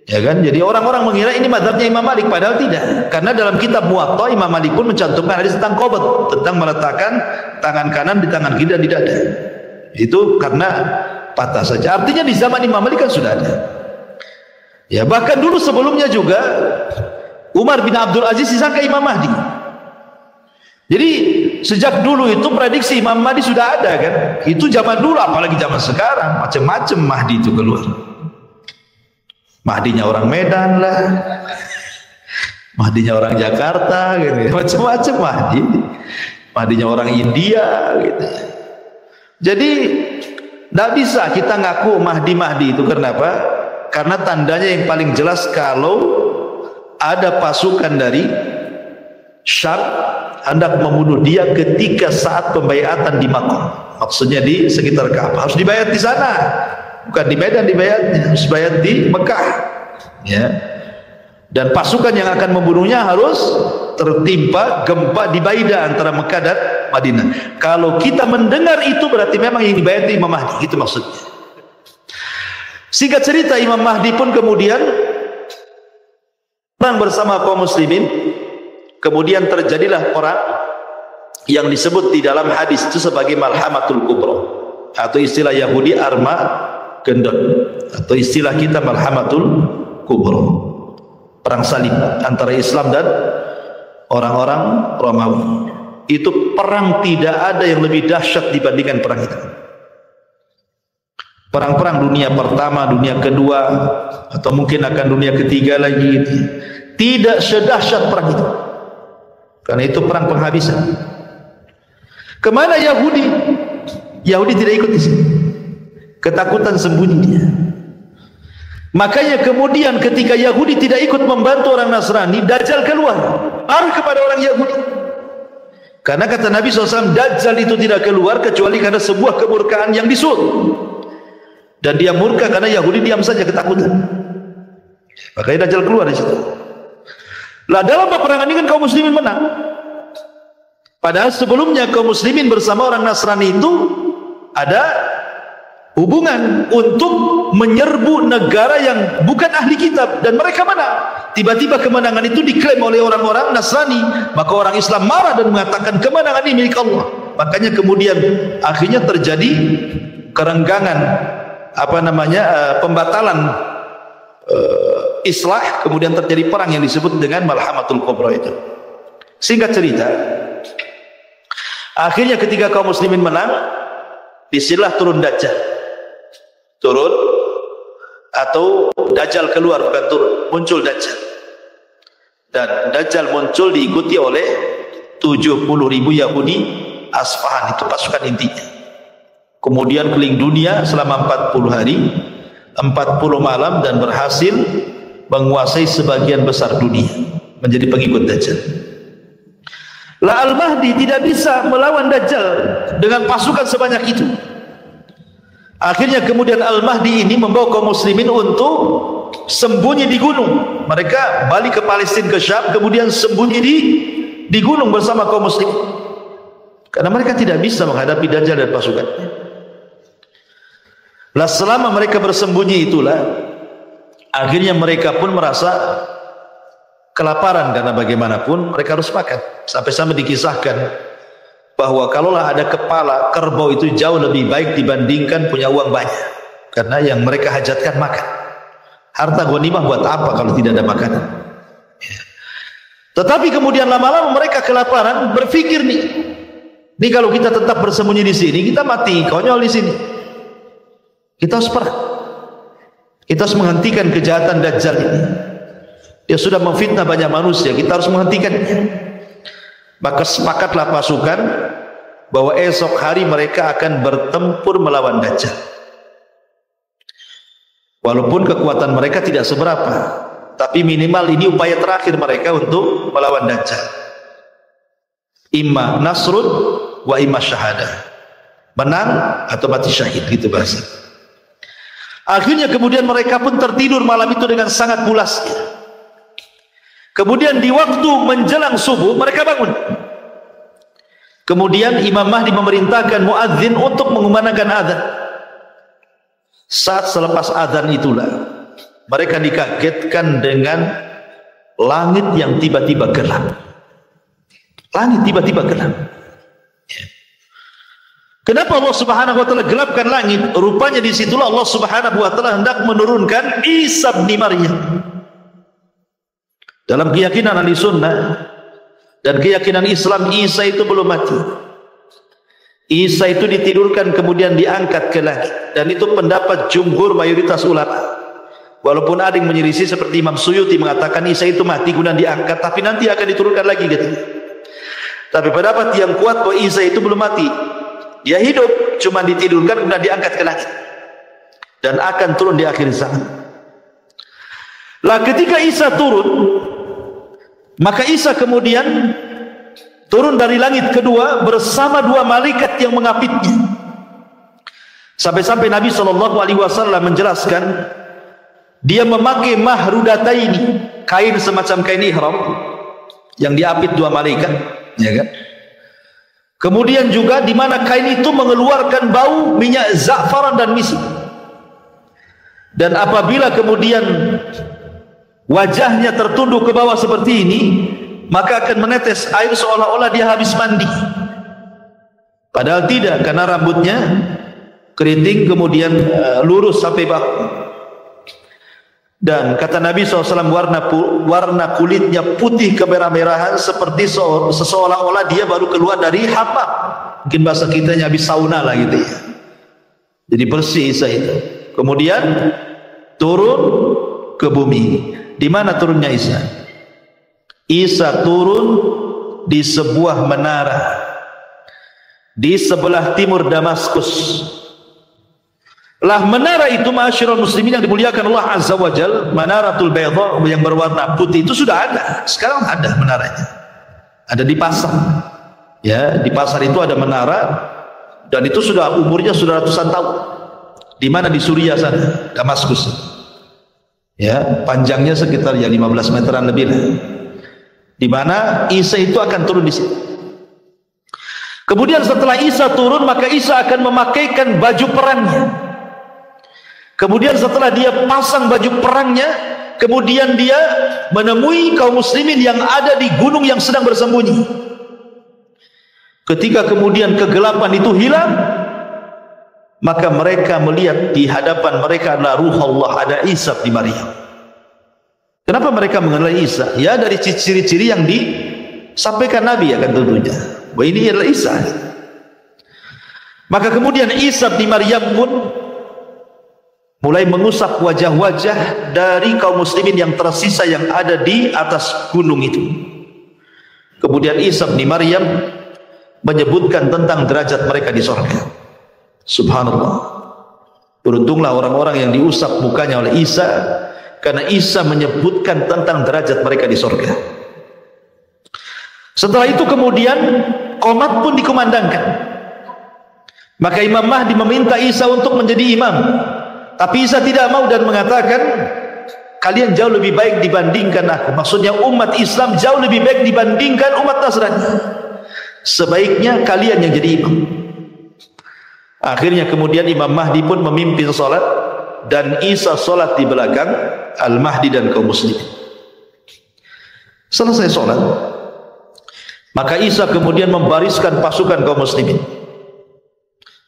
Ya kan? Jadi orang-orang mengira ini mazhabnya Imam Malik, padahal tidak. Karena dalam kitab Muwatta Imam Malik pun mencantumkan hadis tentang qabd, tentang meletakkan tangan kanan di tangan kiri dan di dada. Itu karena patah saja. Artinya di zaman Imam Malik kan sudah ada. Ya, bahkan dulu sebelumnya juga Umar bin Abdul Aziz disangka Imam Mahdi. Jadi sejak dulu itu prediksi Imam Mahdi sudah ada kan. Itu zaman dulu, apalagi zaman sekarang macam-macam Mahdi itu keluar. Mahdinya orang Medan lah, Mahdinya orang Jakarta gitu, macam-macam Mahdinya orang India gitu. Jadi tidak bisa kita ngaku Mahdi itu. Kenapa? Karena tandanya yang paling jelas kalau ada pasukan dari Syam hendak membunuh dia ketika saat pembaiatan di Makkah. Maksudnya di sekitar Ka'bah. Harus dibayat di sana. Bukan di Medan dibayatnya, harus bayat di Mekah. Ya. dan pasukan yang akan membunuhnya harus tertimpa gempa di Baida antara Mekah dan Madinah. Kalau kita mendengar itu berarti memang yang dibayar itu Imam Mahdi, itu maksudnya. Singkat cerita, Imam Mahdi pun kemudian perang bersama kaum muslimin. Kemudian terjadilah perang yang disebut di dalam hadis itu sebagai Malhamatul Kubra, atau istilah Yahudi Armageddon, atau istilah kita Malhamatul Kubra. Perang salib antara Islam dan orang-orang Romawi. Itu perang tidak ada yang lebih dahsyat dibandingkan perang itu. Perang-perang dunia pertama, dunia kedua, atau mungkin akan dunia ketiga lagi, tidak sedahsyat perang itu. Karena itu perang penghabisan. Kemana Yahudi? Yahudi tidak ikut di sini. Ketakutan sembunyi dia. Makanya kemudian ketika Yahudi tidak ikut membantu orang Nasrani, Dajjal keluar, arah kepada orang Yahudi. Karena kata Nabi SAW, Dajjal itu tidak keluar kecuali karena sebuah kemurkaan yang disuruh. Dan dia murka karena Yahudi diam saja ketakutan. Makanya Dajjal keluar di situ. Lah dalam peperangan ini kan kaum muslimin menang. Padahal sebelumnya kaum muslimin bersama orang Nasrani itu ada hubungan untuk menyerbu negara yang bukan ahli kitab, dan mereka menang. Tiba-tiba kemenangan itu diklaim oleh orang-orang Nasrani, maka orang Islam marah dan mengatakan kemenangan ini milik Allah. Makanya kemudian akhirnya terjadi kerenggangan, pembatalan islah, kemudian terjadi perang yang disebut dengan Malhamatul Kubra itu. Singkat cerita, akhirnya ketika kaum muslimin menang, disinilah turun Dajjal. Turun, atau Dajjal keluar, bukan turun, muncul Dajjal. Dan Dajjal muncul diikuti oleh 70.000 Yahudi Asfahan, itu pasukan intinya. Kemudian keliling dunia selama 40 hari, 40 malam, dan berhasil menguasai sebagian besar dunia, menjadi pengikut Dajjal. Lah Al-Mahdi tidak bisa melawan Dajjal dengan pasukan sebanyak itu. Akhirnya kemudian Al-Mahdi ini membawa kaum muslimin untuk sembunyi di gunung. Mereka balik ke Palestina, ke Syam, kemudian sembunyi di gunung bersama kaum muslim. Karena mereka tidak bisa menghadapi Dajjal dan pasukannya. Lah selama mereka bersembunyi itulah, akhirnya mereka pun merasa kelaparan, karena bagaimanapun mereka harus makan. Sampai-sampai dikisahkan bahwa kalaulah ada kepala kerbau itu jauh lebih baik dibandingkan punya uang banyak, karena yang mereka hajatkan makan. Harta ghanimah buat apa kalau tidak ada makanan? Tetapi kemudian lama-lama mereka kelaparan, berpikir nih kalau kita tetap bersembunyi di sini, kita mati konyol di sini. Kita harus perang. Kita harus menghentikan kejahatan Dajjal ini. Dia sudah memfitnah banyak manusia, kita harus menghentikannya. Maka sepakatlah pasukan bahwa esok hari mereka akan bertempur melawan Dajjal. Walaupun kekuatan mereka tidak seberapa, tapi minimal ini upaya terakhir mereka untuk melawan Dajjal. Imma nasrun wa imma syahadah. Menang atau mati syahid, gitu bahasa. Akhirnya kemudian mereka pun tertidur malam itu dengan sangat pulasnya. Kemudian di waktu menjelang subuh mereka bangun. Kemudian Imam Mahdi memerintahkan muadzin untuk mengumandangkan azan. Saat selepas azan itulah mereka dikagetkan dengan langit yang tiba-tiba gelap. Langit tiba-tiba gelap. Kenapa Allah Subhanahu wa taala gelapkan langit? Rupanya di situlah Allah Subhanahu wa taala hendak menurunkan Isa bin Maryam. Dalam keyakinan ahli sunnah dan keyakinan Islam, Isa itu belum mati. Isa itu ditidurkan kemudian diangkat ke langit, dan itu pendapat jumhur mayoritas ulama. Walaupun ada yang menyelisih seperti Imam Suyuti mengatakan Isa itu mati kemudian diangkat, tapi nanti akan diturunkan lagi katanya. Tapi pendapat yang kuat bahwa Isa itu belum mati, dia hidup, cuma ditidurkan kemudian diangkat ke langit dan akan turun di akhir zaman. Lah ketika Isa turun, maka Isa kemudian turun dari langit kedua bersama dua malaikat yang mengapitnya. Sampai-sampai Nabi SAW menjelaskan, dia memakai mahrudataini, kain semacam kain ihram yang diapit dua malaikat, ya kan? Kemudian juga di mana kain itu mengeluarkan bau minyak za'faran dan misk. Dan apabila kemudian wajahnya tertunduk ke bawah seperti ini, maka akan menetes air seolah-olah dia habis mandi. Padahal tidak, karena rambutnya keriting kemudian lurus sampai bahu. Dan kata Nabi SAW, warna kulitnya putih kemerah-merahan seperti seolah-olah dia baru keluar dari hammam. Mungkin bahasa kitanya habis sauna lah gitu ya. Jadi bersih Isa itu. Kemudian turun ke bumi. Di mana turunnya Isa? Isa turun di sebuah menara di sebelah timur Damaskus. Lah menara itu, ma'asyiral muslimin yang dimuliakan Allah Azza wa Jal, Manaratul Bayda yang berwarna putih itu sudah ada. Sekarang ada menaranya. Ada di pasar. Ya, di pasar itu ada menara dan itu sudah umurnya sudah ratusan tahun. Di mana? Di Suriah sana, Damaskus. Ya, panjangnya sekitar ya 15 meteran lebih lah. Di mana Isa itu akan turun di situ. Kemudian setelah Isa turun, maka Isa akan memakaikan baju perangnya. Kemudian setelah dia pasang baju perangnya, kemudian dia menemui kaum muslimin yang ada di gunung yang sedang bersembunyi. Ketika kemudian kegelapan itu hilang, maka mereka melihat di hadapan mereka adalah ruh Allah, ada Isa bin Maryam. Kenapa mereka mengenal Isa? Ya dari ciri-ciri yang disampaikan Nabi akan tentunya. Bahwa ini adalah Isa. Maka kemudian Isa bin Maryam pun mulai mengusap wajah-wajah dari kaum muslimin yang tersisa yang ada di atas gunung itu. Kemudian Isa bin Maryam menyebutkan tentang derajat mereka di surga. Subhanallah. Beruntunglah orang-orang yang diusap mukanya oleh Isa, karena Isa menyebutkan tentang derajat mereka di surga. Setelah itu kemudian qomat pun dikumandangkan. Maka Imam Mahdi meminta Isa untuk menjadi imam. Tapi Isa tidak mau dan mengatakan, kalian jauh lebih baik dibandingkan aku. Maksudnya umat Islam jauh lebih baik dibandingkan umat Nasrani. Sebaiknya kalian yang jadi imam. Akhirnya kemudian Imam Mahdi pun memimpin salat dan Isa salat di belakang Al-Mahdi dan kaum muslimin. Selesai salat, maka Isa kemudian membariskan pasukan kaum muslimin.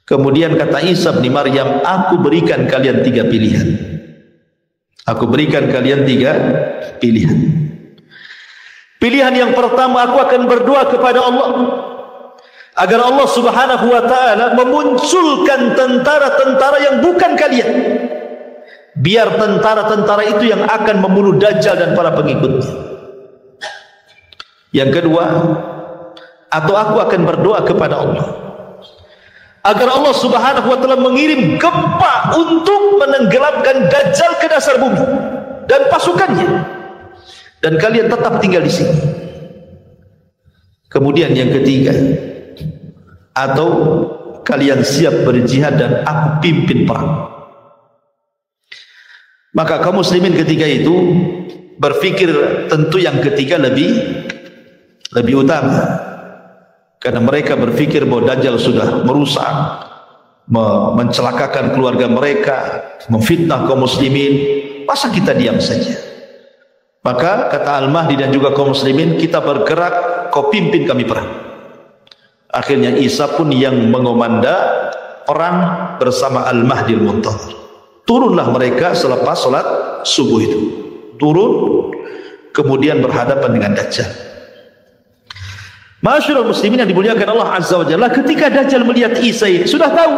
Kemudian kata Isa bin Maryam, aku berikan kalian 3 pilihan. Aku berikan kalian 3 pilihan. Pilihan yang pertama, aku akan berdoa kepada Allah agar Allah Subhanahu wa ta'ala memunculkan tentara-tentara yang bukan kalian. Biar tentara-tentara itu yang akan membunuh Dajjal dan para pengikutnya. Yang kedua, atau aku akan berdoa kepada Allah agar Allah Subhanahu wa ta'ala mengirim gempa untuk menenggelamkan Dajjal ke dasar bumi dan pasukannya, dan kalian tetap tinggal di sini. Kemudian yang ketiga, atau kalian siap berjihad dan aku pimpin perang. Maka kaum muslimin ketika itu berpikir tentu yang ketiga lebih utama. Karena mereka berpikir bahwa Dajjal sudah merusak, mencelakakan keluarga mereka, memfitnah kaum muslimin. Masa kita diam saja? Maka kata Al-Mahdi dan juga kaum muslimin, kita bergerak, kau pimpin kami perang. Akhirnya Isa pun yang mengomanda perang bersama Al-Mahdi Al-Muntadhir. Turunlah mereka selepas sholat subuh itu. Turun, kemudian berhadapan dengan Dajjal. Ma'asyiral muslimin yang dimuliakan Allah Azza wa Jalla, ketika Dajjal melihat Isa ini sudah tahu.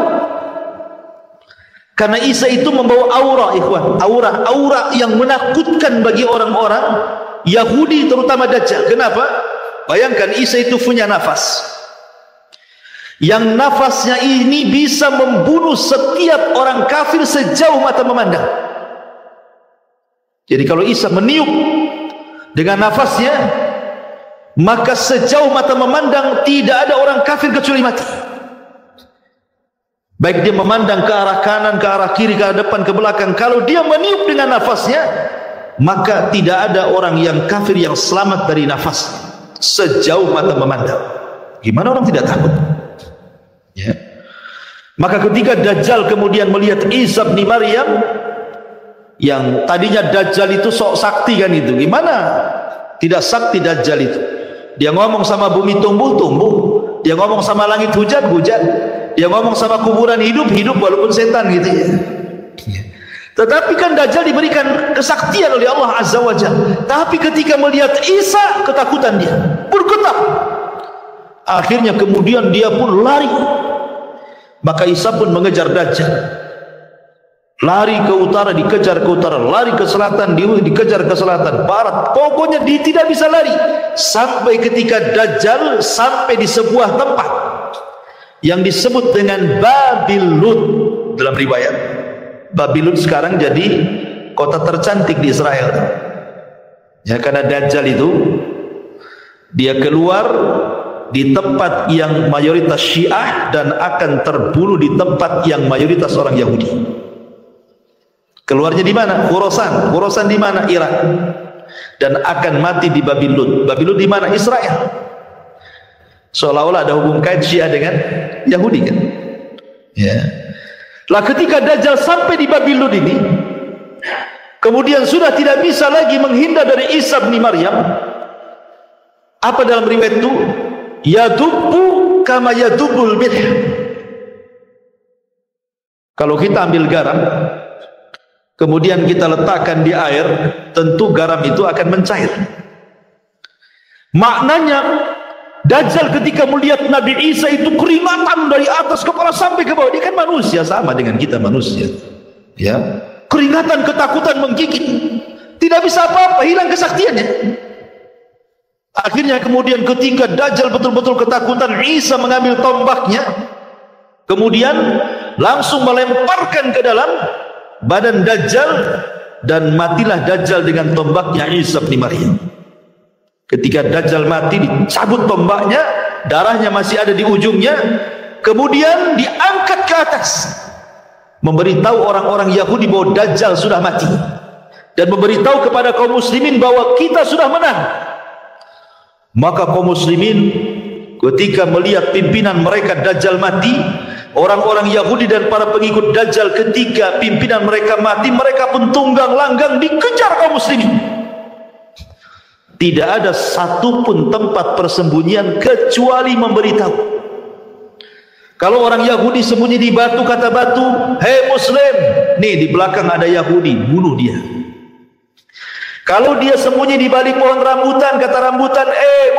Karena Isa itu membawa aura, ikhwan, aura yang menakutkan bagi orang-orang Yahudi, terutama Dajjal. Kenapa? Bayangkan Isa itu punya nafas. Yang nafasnya ini bisa membunuh setiap orang kafir sejauh mata memandang. Jadi kalau Isa meniup dengan nafasnya, maka sejauh mata memandang tidak ada orang kafir kecuali mati. Baik dia memandang ke arah kanan, ke arah kiri, ke arah depan, ke belakang. Kalau dia meniup dengan nafasnya, maka tidak ada orang yang kafir yang selamat dari nafas sejauh mata memandang. Gimana orang tidak takut? Ya. Maka ketika Dajjal kemudian melihat Isa bin Maryam, yang tadinya Dajjal itu sok sakti kan itu, gimana tidak sakti Dajjal itu? Dia ngomong sama bumi tumbuh-tumbuh, dia ngomong sama langit hujan-hujan, dia ngomong sama kuburan hidup-hidup walaupun setan gitu ya. Tetapi kan Dajjal diberikan kesaktian oleh Allah Azza wa Jalla. Tapi ketika melihat Isa, ketakutan dia, bergetar. Akhirnya kemudian dia pun lari. Maka Isa pun mengejar Dajjal. Lari ke utara, dikejar ke utara, lari ke selatan, dikejar ke selatan, barat. Pokoknya dia tidak bisa lari. Sampai ketika Dajjal sampai di sebuah tempat yang disebut dengan Babil Lud dalam riwayat. Babilon sekarang jadi kota tercantik di Israel. Ya, karena Dajjal itu dia keluar di tempat yang mayoritas Syiah dan akan terbunuh di tempat yang mayoritas orang Yahudi. Keluarnya di mana? Khurasan. Khurasan di mana? Irak. Dan akan mati di Babilon. Babilon di mana? Israel. Seolah-olah ada hubung kait Syiah dengan Yahudi kan? Ya. Lah ketika Dajjal sampai di Babilon ini, kemudian sudah tidak bisa lagi menghindar dari Isa bin Maryam. Apa dalam riwayat itu? Yadubu kama yadubul milh. Kalau kita ambil garam, kemudian kita letakkan di air, tentu garam itu akan mencair. Maknanya Dajjal ketika melihat Nabi Isa itu keringatan dari atas kepala sampai ke bawah. Dia kan manusia, sama dengan kita manusia. Ya, keringatan, ketakutan menggigit. Tidak bisa apa-apa, hilang kesaktiannya. Akhirnya kemudian ketika Dajjal betul-betul ketakutan, Isa mengambil tombaknya, kemudian langsung melemparkan ke dalam badan Dajjal, dan matilah Dajjal dengan tombaknya Isa bin Maryam. Ketika Dajjal mati, dicabut tombaknya, darahnya masih ada di ujungnya, kemudian diangkat ke atas, memberitahu orang-orang Yahudi bahwa Dajjal sudah mati, dan memberitahu kepada kaum muslimin bahwa kita sudah menang. Maka kaum muslimin ketika melihat pimpinan mereka Dajjal mati, orang-orang Yahudi dan para pengikut Dajjal ketika pimpinan mereka mati, mereka pun tunggang langgang dikejar kaum muslimin. Tidak ada satupun tempat persembunyian kecuali memberitahu. Kalau orang Yahudi sembunyi di batu, kata batu, "Hei Muslim, nih di belakang ada Yahudi, bunuh dia." Kalau dia sembunyi di balik pohon rambutan, kata rambutan,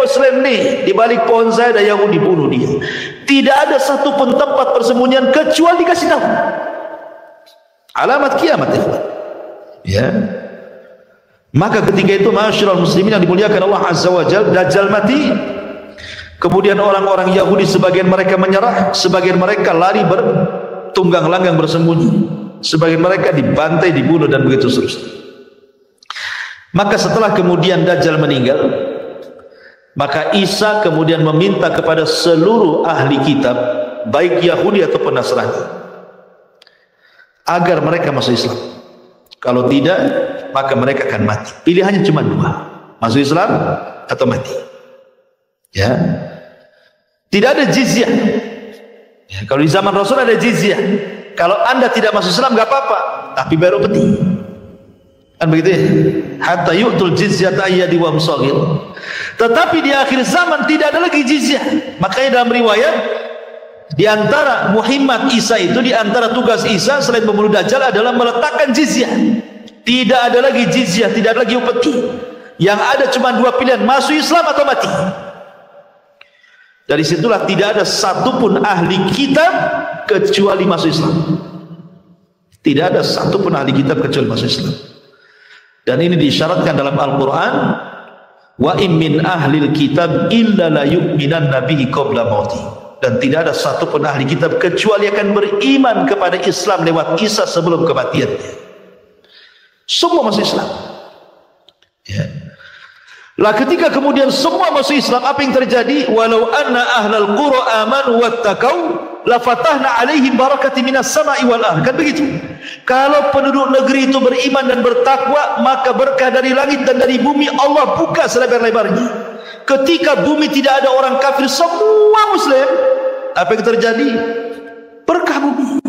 Muslim nih di balik pohon saya ada Yahudi, bunuh dia. Tidak ada satupun tempat persembunyian kecuali dikasih tahu. Alamat kiamat itu. Ya. Maka ketika itu ma'asyiral muslimin yang dimuliakan Allah Azza wa Jalla, Dajjal mati. Kemudian orang-orang Yahudi sebagian mereka menyerah, sebagian mereka lari bertunggang langgang bersembunyi, sebagian mereka dibantai, dibunuh dan begitu seterusnya. Maka setelah kemudian Dajjal meninggal, maka Isa kemudian meminta kepada seluruh ahli kitab, baik Yahudi ataupun Nasrani, agar mereka masuk Islam. Kalau tidak, maka mereka akan mati. Pilihannya cuma dua, masuk Islam atau mati. Ya, tidak ada jizyah. Ya, kalau di zaman Rasul ada jizyah. Kalau anda tidak masuk Islam, nggak apa-apa, tapi bayar upeti. Kan begitu ya? Hatta yu'tul jizyata ayyadi wa musagir. Tetapi di akhir zaman tidak ada lagi jizyah. Makanya dalam riwayat, di antara Muhammad Isa itu, di antara tugas Isa selain membunuh Dajjal adalah meletakkan jizyah. Tidak ada lagi jizyah, tidak ada lagi upeti. Yang ada cuma dua pilihan, masuk Islam atau mati. Dari situlah tidak ada satupun ahli kitab kecuali masuk Islam. Tidak ada satupun ahli kitab kecuali masuk Islam. Dan ini disyaratkan dalam Al-Quran, wa in min ahlil kitab illa la yu'minanna bihi qabla mauti. Dan tidak ada satupun ahli kitab kecuali akan beriman kepada Islam lewat Isa sebelum kematiannya. Semua masuk Islam. Ya. Lah ketika kemudian semua masuk Islam, apa yang terjadi? Walau anna ahlal qura amanu wattaqau la fatahna alaihim barakati minas sama'i wal ardh. Kan begitu. Kalau penduduk negeri itu beriman dan bertakwa, maka berkah dari langit dan dari bumi Allah buka selebar-lebarnya. Ketika bumi tidak ada orang kafir, semua muslim, apa yang terjadi? Berkah bumi.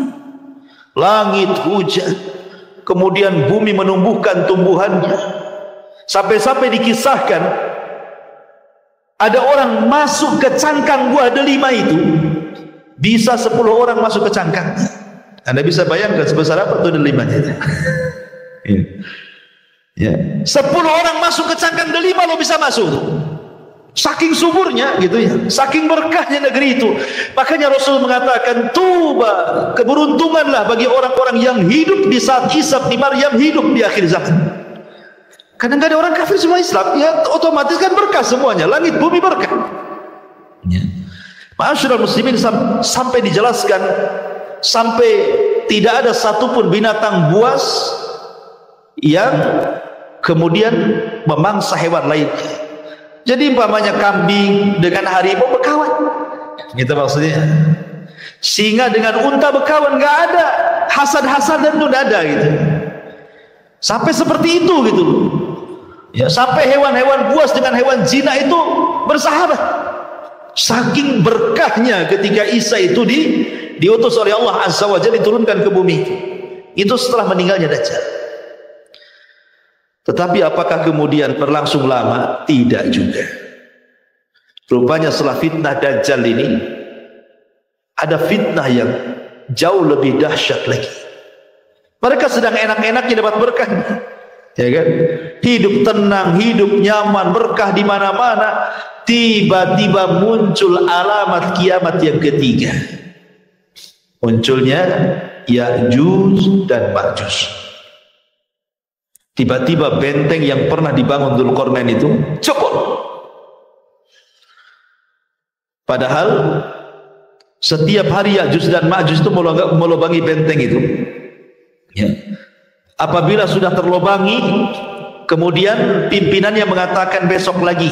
Langit hujan, kemudian bumi menumbuhkan tumbuhannya. Sampai-sampai dikisahkan ada orang masuk ke cangkang buah delima itu, bisa 10 orang masuk ke cangkangnya. Anda bisa bayangkan sebesar apa itu delimanya itu. Ya. 10 orang masuk ke cangkang delima lo bisa masuk. Saking suburnya gitu ya, saking berkahnya negeri itu. Makanya Rasul mengatakan, tuba, keberuntunganlah bagi orang-orang yang hidup di saat Isa bin Maryam hidup di akhir zaman. Karena nggak ada orang kafir, semua Islam, ya otomatis kan berkah semuanya, langit bumi berkah. Ya. Ma'asyiral muslimin, sampai dijelaskan, sampai tidak ada satupun binatang buas yang kemudian memangsa hewan lainnya. Jadi umpamanya kambing dengan harimau berkawan, gitu maksudnya. Singa dengan unta berkawan, nggak ada hasad-hasadan itu, nggak ada gitu. Sampai seperti itu gitu. Ya, sampai hewan-hewan buas dengan hewan zina itu bersahabat. Saking berkahnya ketika Isa itu diutus oleh Allah Azza wa Jalla, diturunkan ke bumi. Itu setelah meninggalnya Dajjal. Tetapi apakah kemudian berlangsung lama? Tidak juga. Rupanya setelah fitnah Dajjal ini, ada fitnah yang jauh lebih dahsyat lagi. Mereka sedang enak-enaknya dapat berkah, ya kan? Hidup tenang, hidup nyaman, berkah di mana-mana. Tiba-tiba muncul alamat kiamat yang ketiga. Munculnya Ya'juj dan Ma'juj. Tiba-tiba benteng yang pernah dibangun Dzulqarnain itu copot. Padahal setiap hari Ya'juj dan Ma'juj itu melubangi benteng itu. Ya. Apabila sudah terlobangi, kemudian pimpinannya mengatakan besok lagi.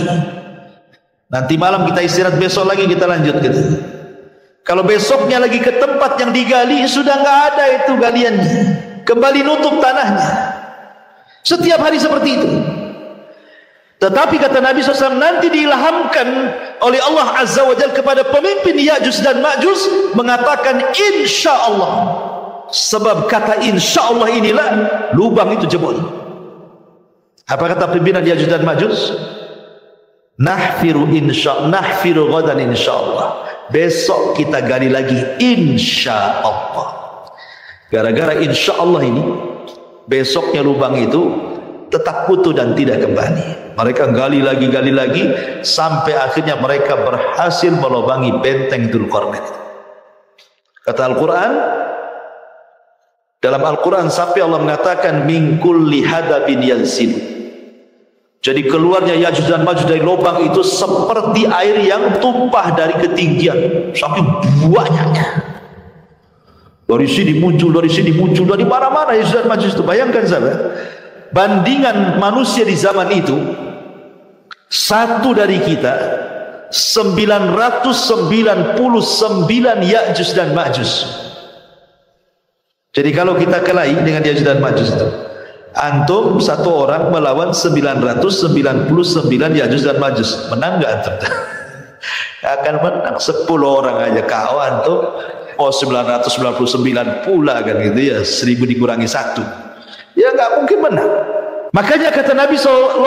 Nanti malam kita istirahat, besok lagi kita lanjut gitu. Kalau besoknya lagi ke tempat yang digali, sudah nggak ada itu galiannya, kembali nutup tanahnya. Setiap hari seperti itu. Tetapi kata Nabi SAW, nanti diilhamkan oleh Allah Azza wa Jalla kepada pemimpin Ya'juj dan Ma'juj mengatakan insya Allah. Sebab kata insya Allah inilah lubang itu jebol. Apa kata pimpinan Ya'juj dan Ma'juj? Nahfiru ghadan insya Allah. Besok kita gali lagi insya Allah. Gara-gara insya Allah ini, besoknya lubang itu tetap utuh dan tidak kembali. Mereka gali lagi sampai akhirnya mereka berhasil melubangi benteng Dzulqarnain itu. Kata Al-Quran, dalam Al-Quran sampai Allah mengatakan min kulli hadabin yansil. Jadi keluarnya Ya'juj dan Ma'juj dari lubang itu seperti air yang tumpah dari ketinggian, saking banyaknya. Dari sini muncul, dari mana-mana Ya'juj dan Ma'juj itu. Bayangkan sahabat, bandingan manusia di zaman itu, satu dari kita 999 Ya'juj dan Ma'juj. Jadi kalau kita kelahi dengan Ya'juj dan Ma'juj itu, antum satu orang melawan 999 Ya'juj dan Ma'juj, menang nggak antum? Akan menang 10 orang aja kau antum. Oh 999 pula kan gitu ya, 1000 dikurangi 1, ya nggak mungkin menang. Makanya kata Nabi SAW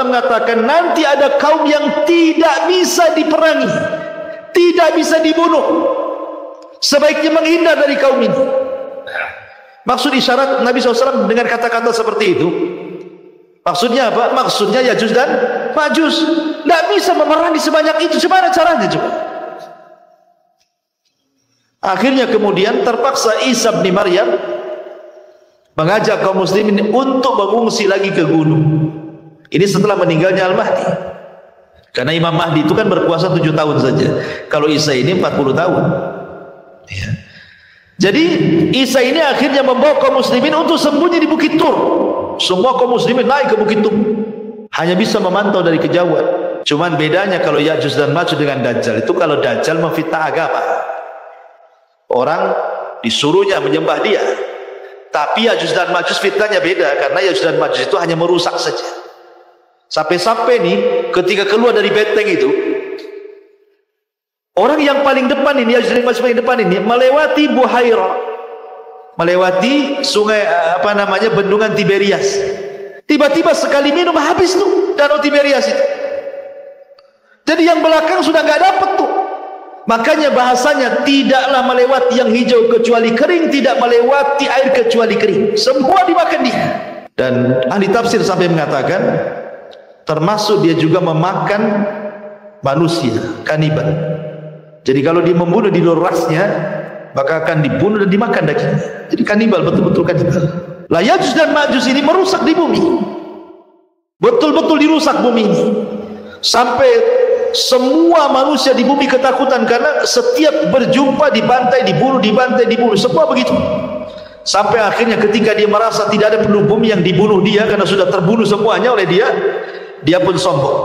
mengatakan, nanti ada kaum yang tidak bisa diperangi, tidak bisa dibunuh, sebaiknya menghindar dari kaum ini. Maksud isyarat Nabi SAW dengan kata-kata seperti itu, maksudnya apa? Maksudnya Ya'juj dan Ma'juj tidak bisa memerangi sebanyak itu. Gimana caranya coba? Akhirnya kemudian terpaksa Isa bin Maryam mengajak kaum muslimin untuk mengungsi lagi ke gunung. Ini setelah meninggalnya Al-Mahdi. Karena Imam Mahdi itu kan berkuasa 7 tahun saja. Kalau Isa ini 40 tahun. Ya. Jadi Isa ini akhirnya membawa kaum muslimin untuk sembunyi di Bukit Tur. Semua kaum muslimin naik ke Bukit Tur, hanya bisa memantau dari kejauhan. Cuman bedanya kalau Ya'juj dan Ma'juj dengan Dajjal itu, kalau Dajjal memfitnah agama, Orang disuruhnya menyembah dia. Tapi Ya'juj dan Ma'juj fitnahnya beda, karena Ya'juj dan Ma'juj itu hanya merusak saja. Sampai-sampai nih ketika keluar dari benteng itu, orang yang paling depan ini, Ya'juj dan Ma'juj paling depan ini melewati Buhairah, melewati sungai bendungan Tiberias. Tiba-tiba sekali minum habis tuh danau Tiberias itu. Jadi yang belakang sudah nggak dapat tuh. Makanya bahasanya tidaklah melewati yang hijau kecuali kering, tidak melewati air kecuali kering. Semua dimakan dia. Dan ahli tafsir sampai mengatakan termasuk dia juga memakan manusia, kanibal. Jadi kalau dia membunuh di luar rasnya, maka akan dibunuh dan dimakan dagingnya. Jadi kanibal, betul-betul kanibal. Lah Ya'juj dan Ma'juj ini merusak di bumi. Betul-betul dirusak bumi ini. Sampai semua manusia di bumi ketakutan karena setiap berjumpa dibantai, dibunuh, dibantai, dibunuh. Semua begitu. Sampai akhirnya ketika dia merasa tidak ada penduduk bumi yang dibunuh dia karena sudah terbunuh semuanya oleh dia, dia pun sombong.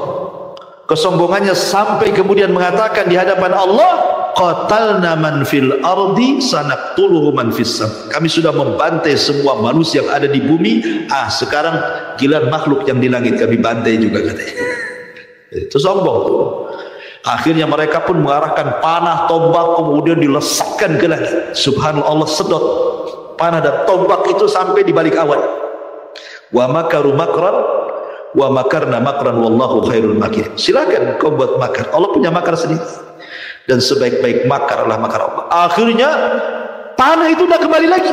Kesombongannya sampai kemudian mengatakan di hadapan Allah, qatalna man fil ardi sanaqtuluhu man fis sam. Kami sudah membantai semua manusia yang ada di bumi. Sekarang giliran makhluk yang di langit kami bantai juga, katanya. Itu sombong tuh. Akhirnya mereka pun mengarahkan panah, tombak, kemudian dilesakkan ke langit. Subhanallah, Allah sedot panah dan tombak itu sampai di balik awan. Wa makaru makran wa makarna makran wallahu khairul makirin. Silakan kau buat makar, Allah punya makar sendiri. Dan sebaik-baik makar adalah makar Allah. Akhirnya panah itu udah kembali lagi.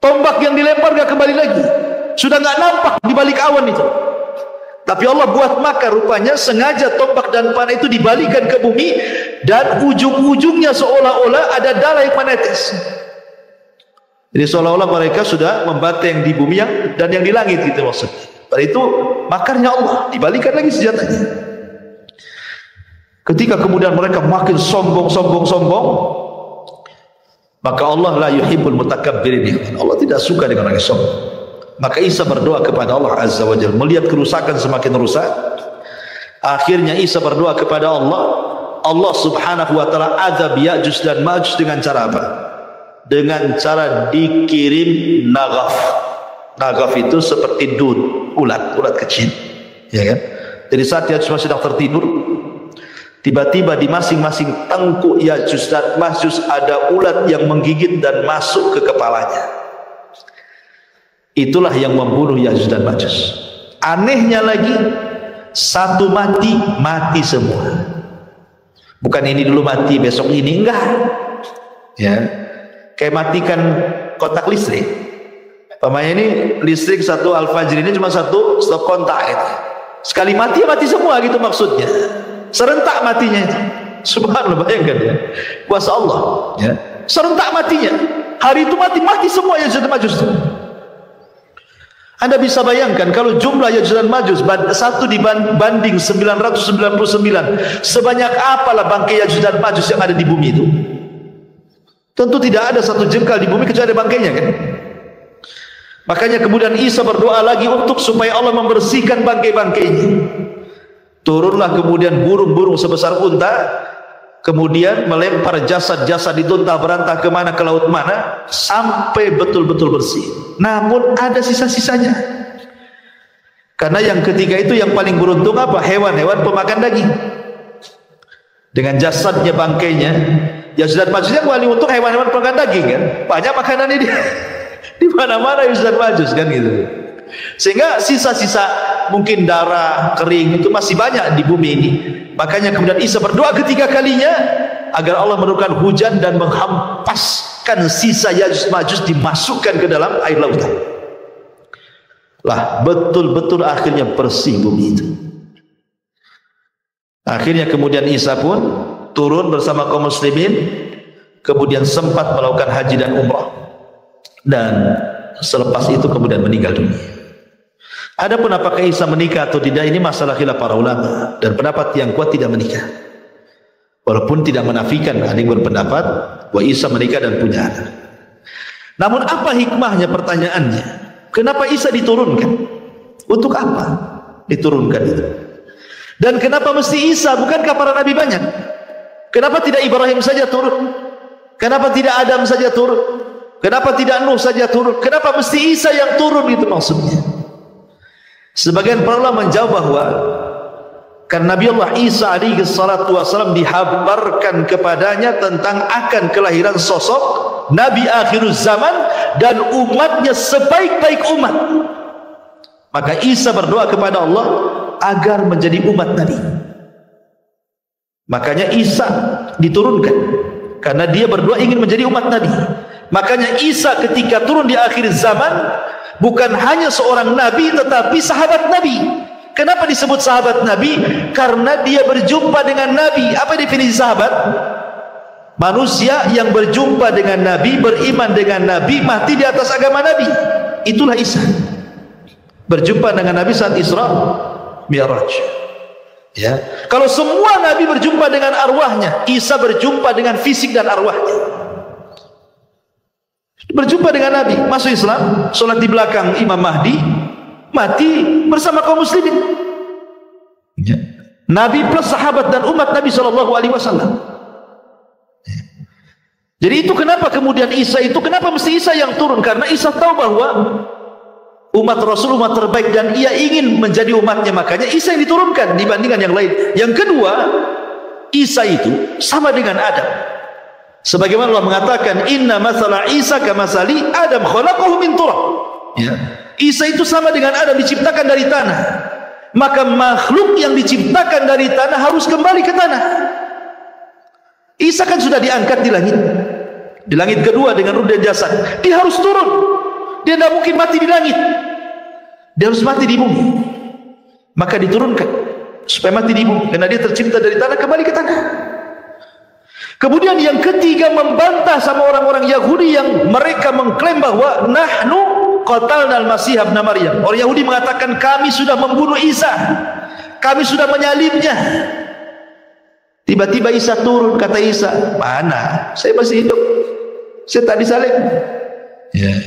Tombak yang dilempar gak kembali lagi. Sudah gak nampak di balik awan itu. Tapi Allah buat makar, rupanya sengaja tombak dan panah itu dibalikan ke bumi, dan ujung-ujungnya seolah-olah ada darah yang menetes. Jadi seolah-olah mereka sudah membantai yang di bumi dan yang di langit, gitu maksudnya. Pada itu makarnya Allah, dibalikan lagi senjatanya. Ketika kemudian mereka makin sombong, maka Allah la yuhibbul mutakabbirin. Allah tidak suka dengan orang yang sombong. Maka Isa berdoa kepada Allah Azza wa Jalla, melihat kerusakan semakin rusak. Akhirnya Isa berdoa kepada Allah. Allah Subhanahu wa taala azab Ya'juj dan Ma'juj dengan cara apa? Dengan cara dikirim naghaf. Naghaf itu seperti dun, ulat kecil, ya kan? Jadi saat Ya'juj sedang tertidur, tiba-tiba di masing-masing tengkuk Ya'juj dan Ma'juj ada ulat yang menggigit dan masuk ke kepalanya. Itulah yang membunuh Ya'juj dan Ma'juj. Anehnya lagi, satu mati semua. Bukan ini dulu mati, besok ini, enggak. Ya, kayak matikan kontak listrik. Pemain ini listrik satu Al-Fajr ini cuma satu stop kontak itu. Sekali mati semua gitu maksudnya. Serentak matinya itu. Subhanallah, bayangkan ya. Kuasa Allah, ya. Serentak matinya. Hari itu mati semua Ya'juj dan Ma'juj. Anda bisa bayangkan kalau jumlah Ya'juj dan Ma'juj satu dibanding 999, sebanyak apalah bangkai Ya'juj dan Ma'juj yang ada di bumi itu? Tentu tidak ada satu jengkal di bumi kecuali ada bangkainya, kan? Makanya kemudian Isa berdoa lagi supaya Allah membersihkan bangkai-bangkainya. Turunlah kemudian burung-burung sebesar unta, kemudian melempar jasad-jasad dituntah berantah kemana, ke laut mana, sampai betul-betul bersih. Namun ada sisa-sisanya. Karena yang ketiga itu yang paling beruntung apa? Hewan-hewan pemakan daging. Dengan jasadnya, bangkainya, Ya'juj dan Ma'juj yang paling untung hewan-hewan pemakan daging, kan? Banyak makanannya dia. Di mana-mana Ya'juj dan Ma'juj, kan gitu. Sehingga sisa-sisa mungkin darah kering itu masih banyak di bumi ini. Makanya kemudian Isa berdoa ketiga kalinya agar Allah menurunkan hujan dan menghempaskan sisa Ya'juj Ma'juj dimasukkan ke dalam air lautan. Lah betul-betul akhirnya bersih bumi itu. Akhirnya kemudian Isa pun turun bersama kaum muslimin, kemudian sempat melakukan haji dan umrah, dan selepas itu kemudian meninggal dunia. Adapun apakah Isa menikah atau tidak, ini masalah khilaf para ulama, dan pendapat yang kuat tidak menikah. Walaupun tidak menafikan, ada yang berpendapat bahwa Isa menikah dan punya anak. Namun apa hikmahnya, pertanyaannya? Kenapa Isa diturunkan? Untuk apa diturunkan itu? Dan kenapa mesti Isa? Bukankah para nabi banyak? Kenapa tidak Ibrahim saja turun? Kenapa tidak Adam saja turun? Kenapa tidak Nuh saja turun? Kenapa mesti Isa yang turun? Itu maksudnya. Sebagian para ulama menjawab bahwa karena Nabi Allah Isa alaihi salatu wasallam dihabarkan kepadanya tentang akan kelahiran sosok Nabi akhir zaman dan umatnya sebaik-baik umat. Maka Isa berdoa kepada Allah agar menjadi umat Nabi. Makanya Isa diturunkan karena dia berdoa ingin menjadi umat Nabi. Makanya Isa ketika turun di akhir zaman bukan hanya seorang Nabi tetapi sahabat Nabi. Kenapa disebut sahabat Nabi? Karena dia berjumpa dengan Nabi. Apa definisi sahabat? Manusia yang berjumpa dengan Nabi, beriman dengan Nabi, mati di atas agama Nabi. Itulah Isa. Berjumpa dengan Nabi saat Isra Mi'raj. Ya. Kalau semua Nabi berjumpa dengan arwahnya, Isa berjumpa dengan fisik dan arwahnya. Berjumpa dengan Nabi, masuk Islam, sholat di belakang Imam Mahdi, mati bersama kaum muslimin. Ya. Nabi plus sahabat dan umat Nabi SAW. Jadi itu kenapa kemudian Isa itu, kenapa mesti Isa yang turun? Karena Isa tahu bahwa umat Rasul umat terbaik dan ia ingin menjadi umatnya, makanya Isa yang diturunkan dibandingkan yang lain. Yang kedua, Isa itu sama dengan Adam. Sebagaimana Allah mengatakan inna masala Isa kamasali Adam khalaqahu min turab. Ya. Isa itu sama dengan Adam, diciptakan dari tanah. Maka makhluk yang diciptakan dari tanah harus kembali ke tanah. Isa kan sudah diangkat di langit. Di langit kedua dengan ruh dan jasad. Dia harus turun. Dia tidak mungkin mati di langit. Dia harus mati di bumi. Maka diturunkan supaya mati di bumi karena dia tercipta dari tanah, kembali ke tanah. Kemudian yang ketiga, membantah sama orang-orang Yahudi yang mereka mengklaim bahwa nahnu qatalna al-Masih ibn Maryam. Orang Yahudi mengatakan kami sudah membunuh Isa, kami sudah menyalibnya. Tiba-tiba Isa turun, kata Isa, mana? Saya masih hidup, saya tak disalib. Ya.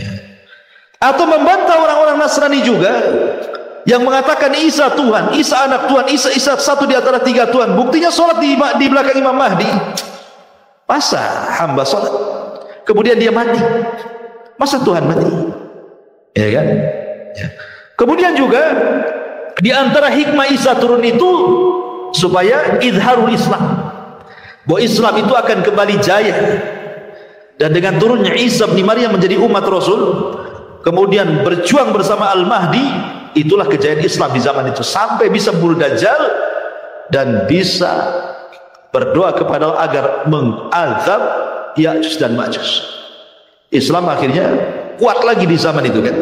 Atau membantah orang-orang Nasrani juga yang mengatakan Isa Tuhan, Isa anak Tuhan, Isa satu di antara tiga Tuhan. Buktinya sholat di belakang Imam Mahdi. Masa hamba sholat kemudian dia mati? Masa Tuhan mati? Ya kan? Ya. Kemudian juga di antara hikmah Isa turun itu supaya izharul Islam, bahwa Islam itu akan kembali jaya. Dan dengan turunnya Isa bin Maryam menjadi umat Rasul, kemudian berjuang bersama Al-Mahdi, itulah kejayaan Islam di zaman itu, sampai bisa bunuh Dajjal dan bisa berdoa kepada Allah agar mengazab Ya'juj dan Ma'juj. Islam akhirnya kuat lagi di zaman itu kan.